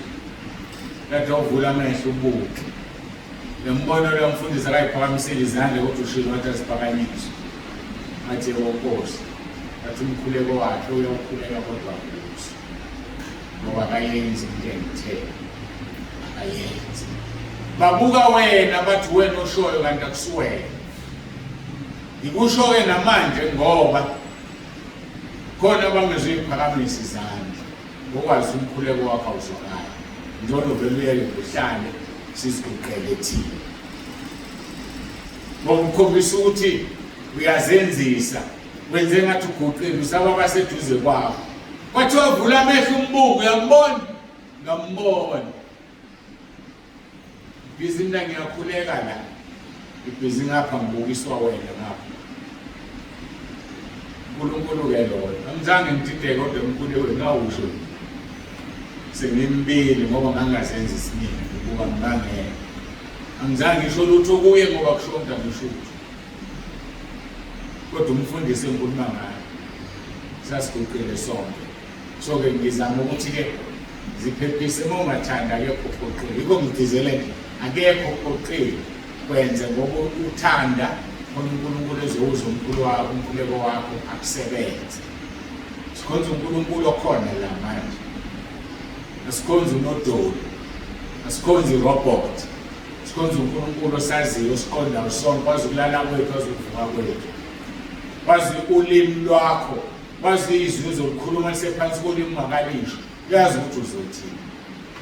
lathi uvula amehlo ubuke nembono lo mfundisi akayiphakamisela izandla ukuthi ushilo wathi asiphakanyiswe athi wonkosi athi umkhuleko wakhe uyokhuleka kodwa kuso ngoba akayenzi into engithele ayenzi babuka wena bathi wena oshoyo kanti akusuwena. Ikusho-ke namanje ngoba khona bangezuyiphakamisa izandla ngokwazi umkhuleko wakho awuzwakala njalo vele uyele uhlale siziguqele thina ngokukhombisa ukuthi uyazenzisa wenze ngathi uguqile usaba baseduze kwakho kwathi wavula amehlo umbuko uyambona ngambona ibhizi mina ngiyakhuleka la ibhizi ngapha ngibukiswa wena ngapha uNkulunkulu-ke lona angizange ngidideke kodwa uNkulunkulu ngawusho sengimbili ngoba ngangazenza isiningi ukuba ngangeke angizange ngisho lutho kuye ngoba kushonda ngisho kodwa umfundisi enkuluma ngayo sasiguqile sonke. So-ke ngizama ukuthi-ke ziphephise uma ungathanda akekho uphoqile yikho ngidizele akekho uphoqile kwenze ngoba uthanda khona uNkulunkulu ezowuza umkhuleko wakho akusebenze. Sikhonza uNkulunkulu okhona la manje, asikhonza unodoli, asikhonza irobot, sikhonza uNkulunkulu osaziyo osiqondayo sonke kwazi ukulala kwethu kwazi ukuvuka kwethu kwazi ulimi lwakho kwazi izwi ozolukhuluma lisephansi kolimi ungakalisho uyazi ukuthi uzothini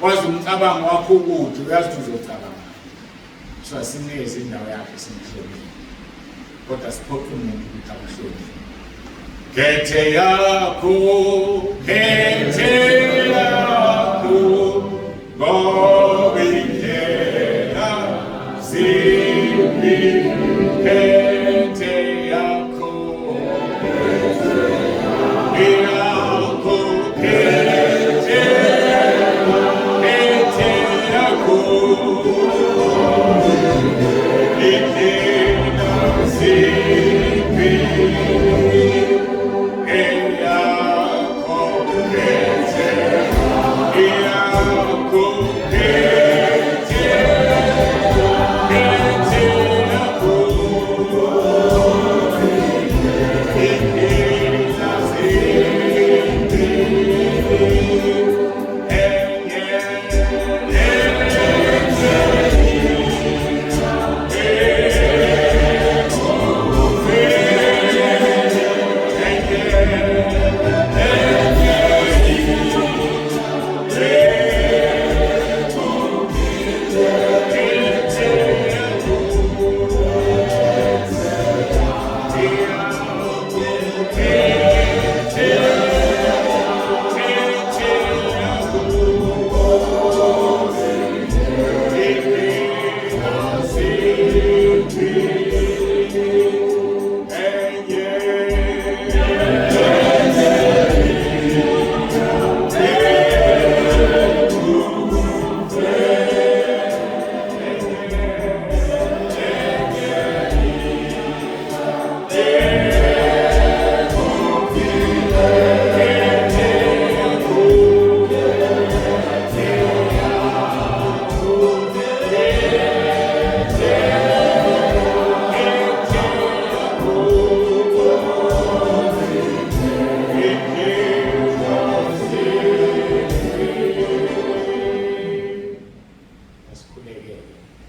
kwazi umcabango wakho ukuthi uyazi ukuthi uzocabanga. So asinikeze indawo yakhe simhloniphe kodwa siphoqe umuntu ukuthi amhloniphe. Khethe yakho ngoba indlela zimbi. Khethe yakho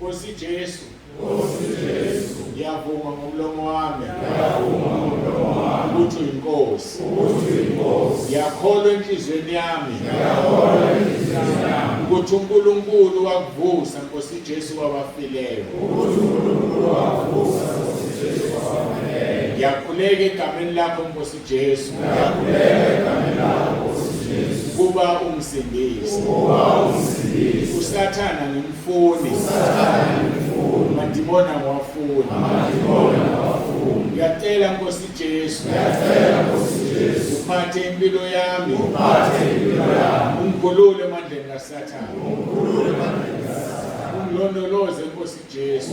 Nkosi Jesu Ngiyavuma ngomlomo wami ukuthi uyinkosi. Ngiyakholwa enhlizweni yami ukuthi uNkulunkulu wakuvusa Nkosi Jesu wabafileyo. Ngiyakhuleka egameni lakho Nkosi Jesu kuba umsindisi. Usathana ngimfuni mandibona ngwafuni. Ngiyacela Nkosi Jesu uphathe impilo yami ungigolule emandleni kaSathane. Ungilondoloze Nkosi Jesu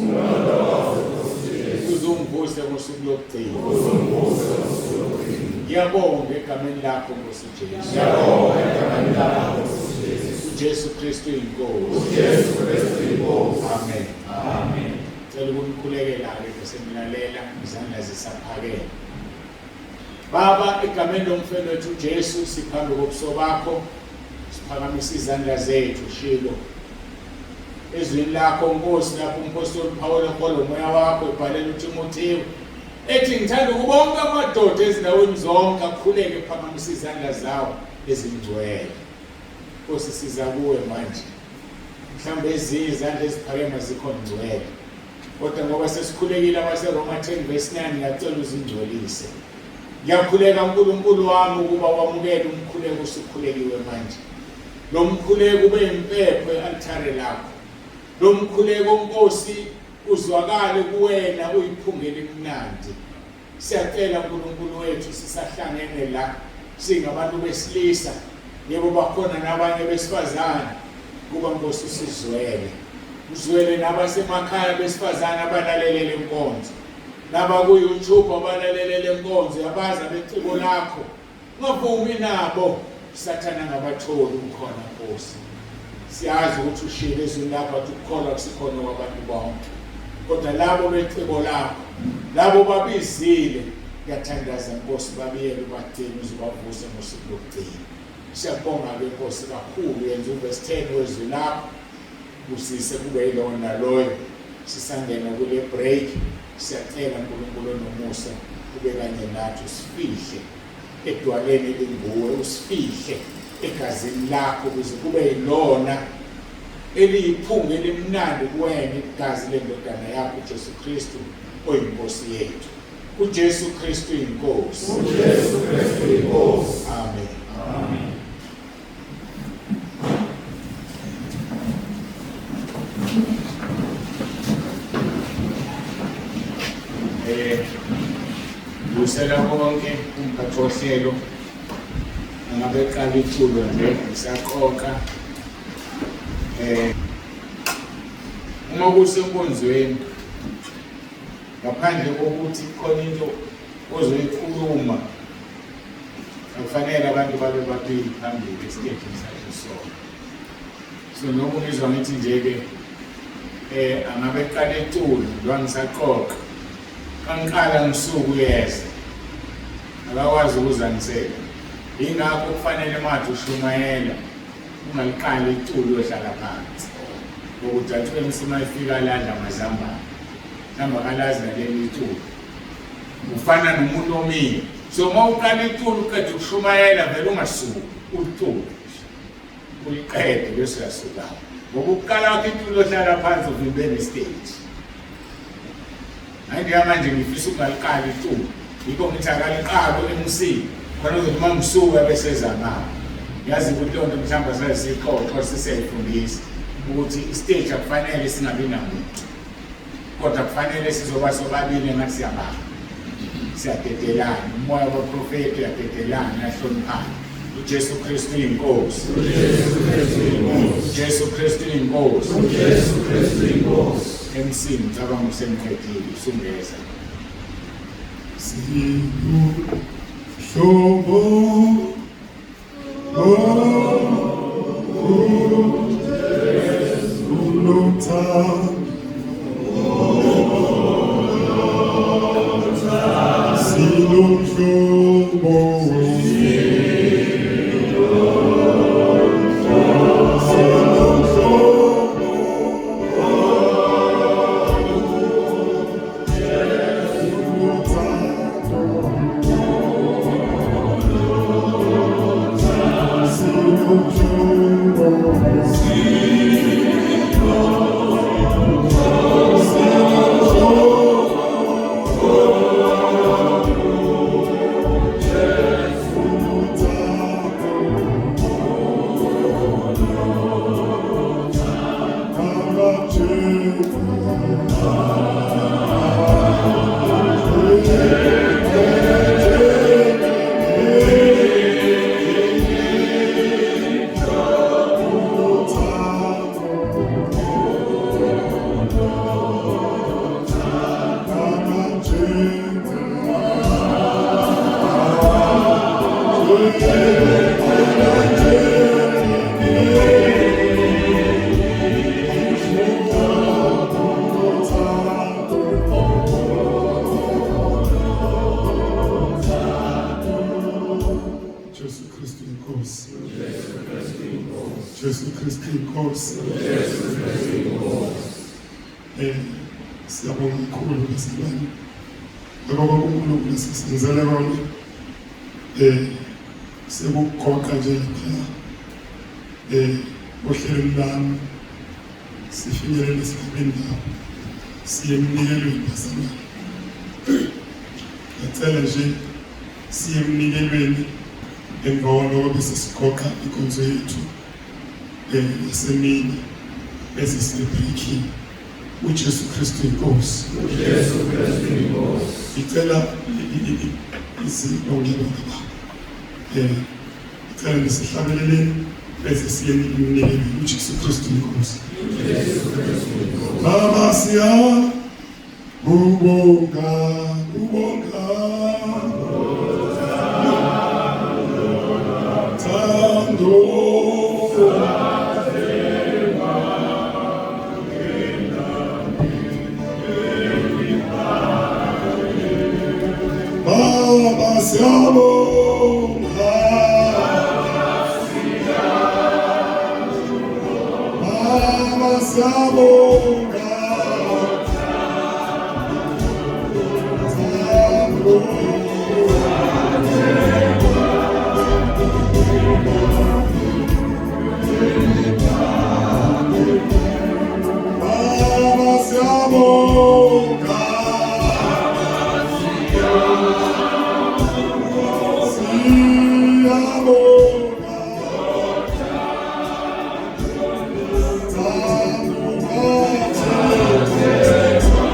uzongivuse ngosuku lokugcina. Ngiyabonga egameni lakho Nkosi Jesu. uJesu Kristu inkosi. Amen. Cela ukunikhulekela-ke bese ngilalela izandla zisaphakeme. Baba, egameni lomfowethu uJesu siphambi kobuso bakho, siphakamisa izandla zethu shilo ezwini lakho Nkosi, lapho umpostoli Pawulo ehola umoya wakho ebhalela uTimotheyu ethi ngithanda ukubonga amadoda ezindaweni zonke akhuleke ephakamisa izandla zawo ezingcwele. Nkosi siza kuwe manje, mhlawumbe ezinye izandla eziphakeme zikho ngcwele, kodwa ngoba sesikhulekile abaseRoma 10:9 ngiyacela uzingcwelise. Ngiyakhuleka uNkulunkulu wami ukuba wamukele umkhuleko osukhulekiwe manje. Lo mkhuleko ube impepho e-altare lakho. Lo mkhuleko Nkosi uzwakale kuwena uyiphungela imnandi. Siyacela uNkulunkulu wethu sisahlangene la singabantu besilisa, yebo bakhona nabanye besifazane, kuba Nkosi usizwele. Uzwele nabasemakhaya besifazane abalalele le nkonzo, nabaku-YouTube abalalele le nkonzo yabaza beciko lakho. Ungavumi nabo Sathane ngabatholi ukhona Nkosi. Siyazi ukuthi ushilo ezweni lakho athi ukukholwa kusikhona kwabantu bonke, kodwa labo beciko lakho, labo babizile, ngiyathandaza Nkosi babiyele ubagcine uzobavuse ngosuku lokugcina. Siyabonga-ke Nkosi kakhulu, yenza uverse 10 wezwi lakho usise kube yilona loyo. Sisangena kule break, siyacela uNkulunkulu nomusa kube kanye nathi, usifihle edwaleni elinguwe, usifihle egazini lakho ukuze kube yilona eliyiphunga elimnandi kuwena, igazi lendodana yakho uJesu Kristu oyinkosi yethu. uJesu Kristu inkosi. Amen. Lusela konke umphathi wohlelo angabe qala ithulo nje ngisaqoqa uma kusenkonzweni ngaphandle kokuthi khona into ozoyikhuluma, akufanele abantu babe babili phambili esitejini sakhe sona. So noma ngizwa ngithi nje-ke angabe qala ithulo lwangisaqoqa, kangiqala ngisuku yeza akakwazi ukuzangisela. Ingakho kufanele manje ushumayela ungaliqali itulo ohlala phansi, ukuthi athi emsima ifika ladla amazambane hamba kalazi naleli itulo ufana nomuntu omile. So uma uqala itulo uqeda ukushumayela vele ungasuki utulo uliqede bese uyasuka, ngoba ukuqala wakho itulo ohlala phansi uvimbele istage. Hayi manje ngifisa ukungaliqali itulo, yikho ngithi akaliqalo emsini khona ukuthi uma ngisuka bese ezamama. Yazi ukuthi lonto mhlawumbe sasixoxa siseyifundisa ukuthi istage akufanele singabi namuntu, kodwa kufanele sizoba sobabili ngathi siyabamba, siyadedelana, umoya waprofeti uyadedelana, uyahloniphana. uJesu Kristu inkosi. uJesu Kristu inkosi. emsini ngicabanga usemkhethile usungeza. Hlobo Jesu Kristu inkosi. Siyabonga kakhulu bazalwane. Ngoba uNkulunkulu sisenzele kona. Sekukhokha nje lapha. Ohlelweni lami sifinyelele esigabeni lapho. Siyemnikelweni bazalwane. Ngicela nje siyemnikelweni emva kwalokho bese sikhokha inkonzo yethu yasemini bese siyebreaking. uJesu Kristu inkosi. uJesu Kristu inkosi. Ngicela izibonge baba. Ngicela nisihlabeleleni bese siyemnikelweni uJesu Kristu inkosi. uJesu Kristu inkosi. Baba siya ubonga Tando Baba siyabonga Baba siyabonga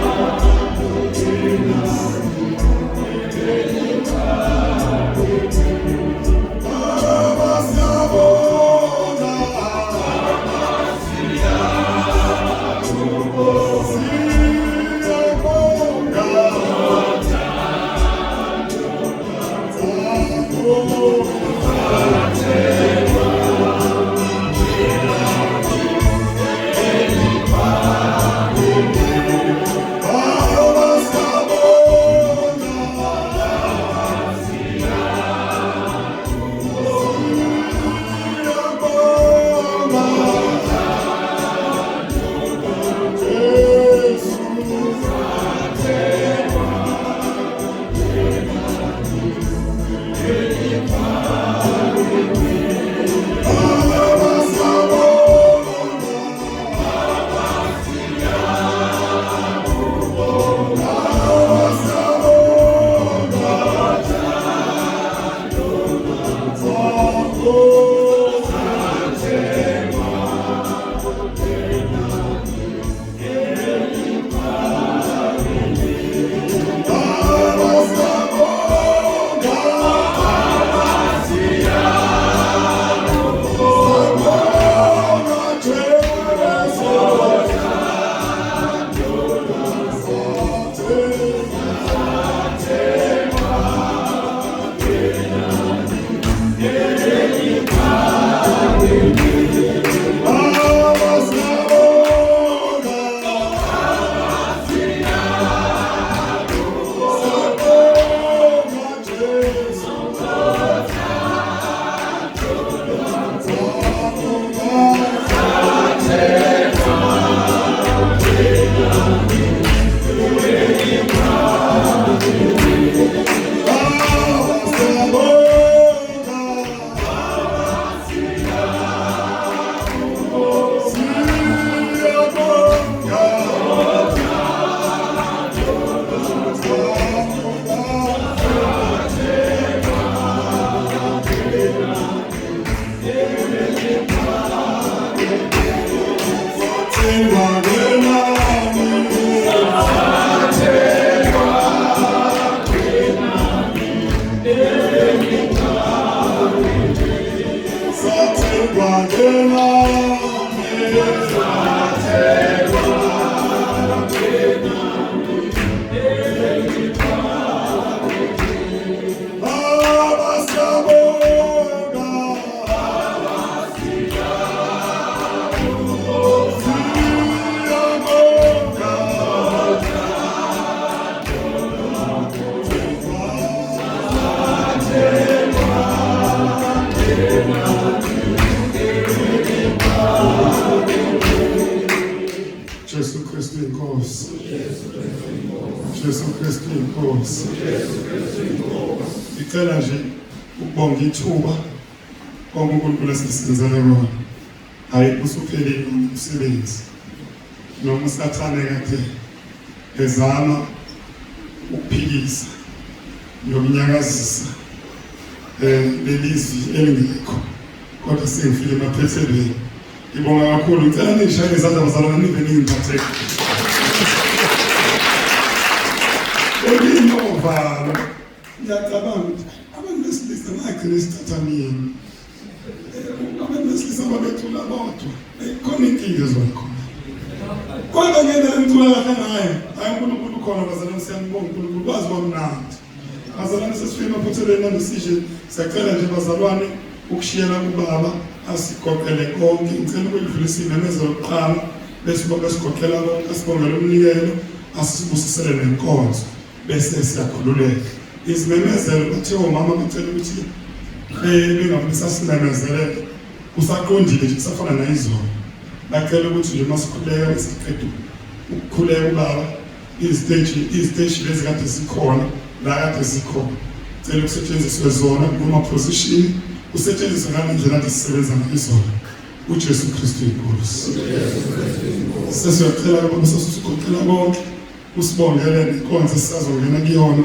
Baba Jesu Kristu inkosi. Jesu Kristu inkosi. Ngicela nje ukubonga ithuba uNkulunkulu esisenzele lona. Hayi usuphelile umsebenzi. Noma usathane kade ezama ukuphikisa nokunyakazisa lelizwi elingekho. Kodwa sengifike emaphethelweni. Ngibonga kakhulu. Ngicela nishaye izandla bazalwane nibe ningiphatheke. Elinovalo. Ngiyacabanga ukuthi abantu besilisa bagcina isithathamini. Abantu besilisa babethula bodwa. Khona inkinga ezokhona. Kodwa ngena emthula kahle ngayo. Hayi uNkulunkulu khona bazalwane siyambonga uNkulunkulu kwazi kwamnandi. Bazalwane sesifike emaphethelweni namhlanje siyacela nje bazalwane ukushiyela kubaba asigoqele konke. Ngicela ukudlulisa imemezelo yokuqala bese baba sigoqela konke asibongela umnikelo asibusisele nenkonzo bese siyakhululeka. Izimemezelo bathe omama bacela ukuthi bengabisa simemezele usaqondile nje kusafana nayizolo. Bacela ukuthi nje masikhuleka isiqedwe ukukhuleka ubaba iziteshi lezi kade zikhona la kade zikhona. Cela ukusetshenziswe zona kuma position usetshenziswe ngalendlela esisebenza ngayizona. uJesu Kristu inkosi. Sesiyacela ukuthi sesikucela konke usibongele nenkonzo esizongena kuyona.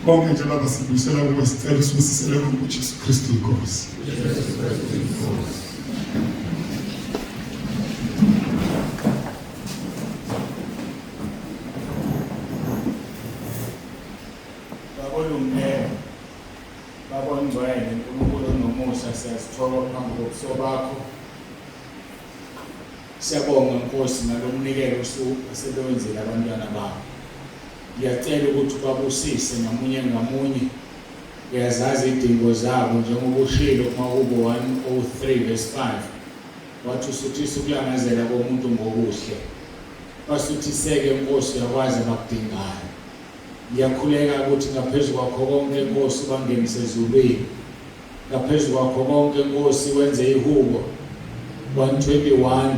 Bonke nje baba sibuyisela kuwe sicela usibusisele kuJesu Kristu inkosi. Babongcwele uNkulunkulu nomusa siyazithola phambi kobuso bakho. Siyabonga Nkosi nalomnikelo osebenzile abantwana bakho. Ngiyacela ukuthi babusise ngamunye uyazazi idingo zabo njengoba ushilo kuMahubo 103:5 wathi usuthisa ukulangazela komuntu ngokuhle basuthiseke Nkosi yakwazi abakudingayo. Ngiyakhuleka ukuthi ngaphezulu kwakho konke Nkosi bangenise ezulwini. Ngaphezulu kwakho konke Nkosi wenze ihubo 121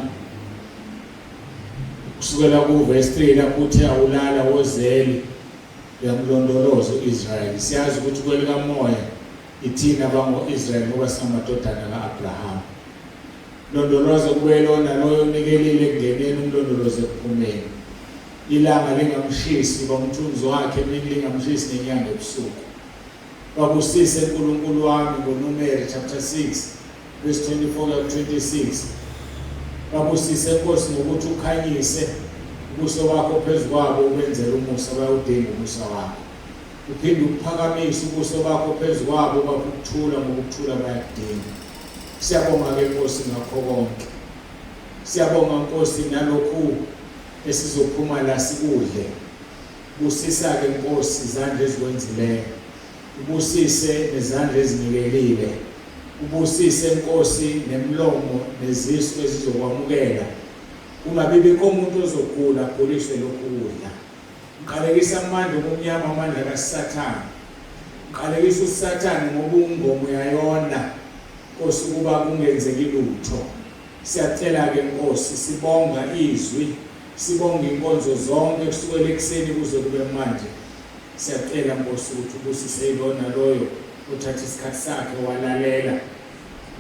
kusukela kuverse 3 lapho uthi awulala wozeli yamlondolozo Israel. Siyazi ukuthi kwelika moya ithina bango-Israel ngoba singamadodana ka-Abraham. Londoloze kube lona loyo nikelile kungeneni umlondoloze ekuphumeni. Ilanga lingamshisi bomthunzi wakhe lingamshisi nenyanga ebusuku. Babusise uNkulunkulu wami ngoNumeri chapter 6 verse 24-26. Babusise Nkosi ngokuthi ukhanyise ubuso bakho phezu kwabo ubenzele umusa bayawudinga umusa wakho. Uphinde ukuphakamise ubuso bakho phezu kwabo bakuthula ngokuthula bayakudinga. Siyabonga ke Nkosi ngakho konke. Siyabonga Nkosi nalokhu esizophuma la sikudle. Busisa ke Nkosi izandla ezikwenzileyo. Ubusise nezandla ezinikelile. Ubusise Nkosi nemlomo nezisu ezizokwamukela. Ungabibikho umuntu ozogula aguliswe lokhu kudla. Uqalekisa amandla omnyama amandla kaSathane. Uqalekisa uSathane ngoba ungoma uyayona. Nkosi kuba kungenzeki lutho. Siyacela ke Nkosi sibonga izwi. Sibonga inkonzo zonke kusukela ekseni kuze kube manje. Siyacela Nkosi ukuthi ubusise ilona loyo uthatha isikhathi sakhe walalela.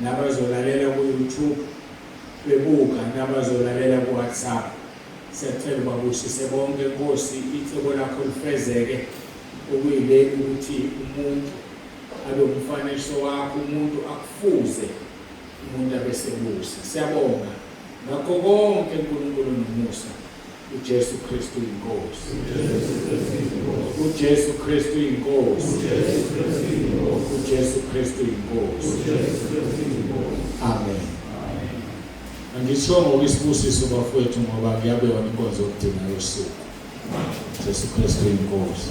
Nabazolalela ku YouTube bebuka nabazolalela ku WhatsApp. Siyacela babusise bonke Nkosi icebo lakho lifezeke okuyileni ukuthi umuntu abe umfanekiso wakho umuntu akufuze umuntu abesebusa. Siyabonga ngakho konke uNkulunkulu nomusa. uJesu Kristu inkosi. uJesu Kristu inkosi. uJesu Kristu inkosi. Amen. Angisho ngokusibusiso bafowethu ngoba kuyabe wona inkonzo yokudinga yosuku. uJesu Kristu inkosi.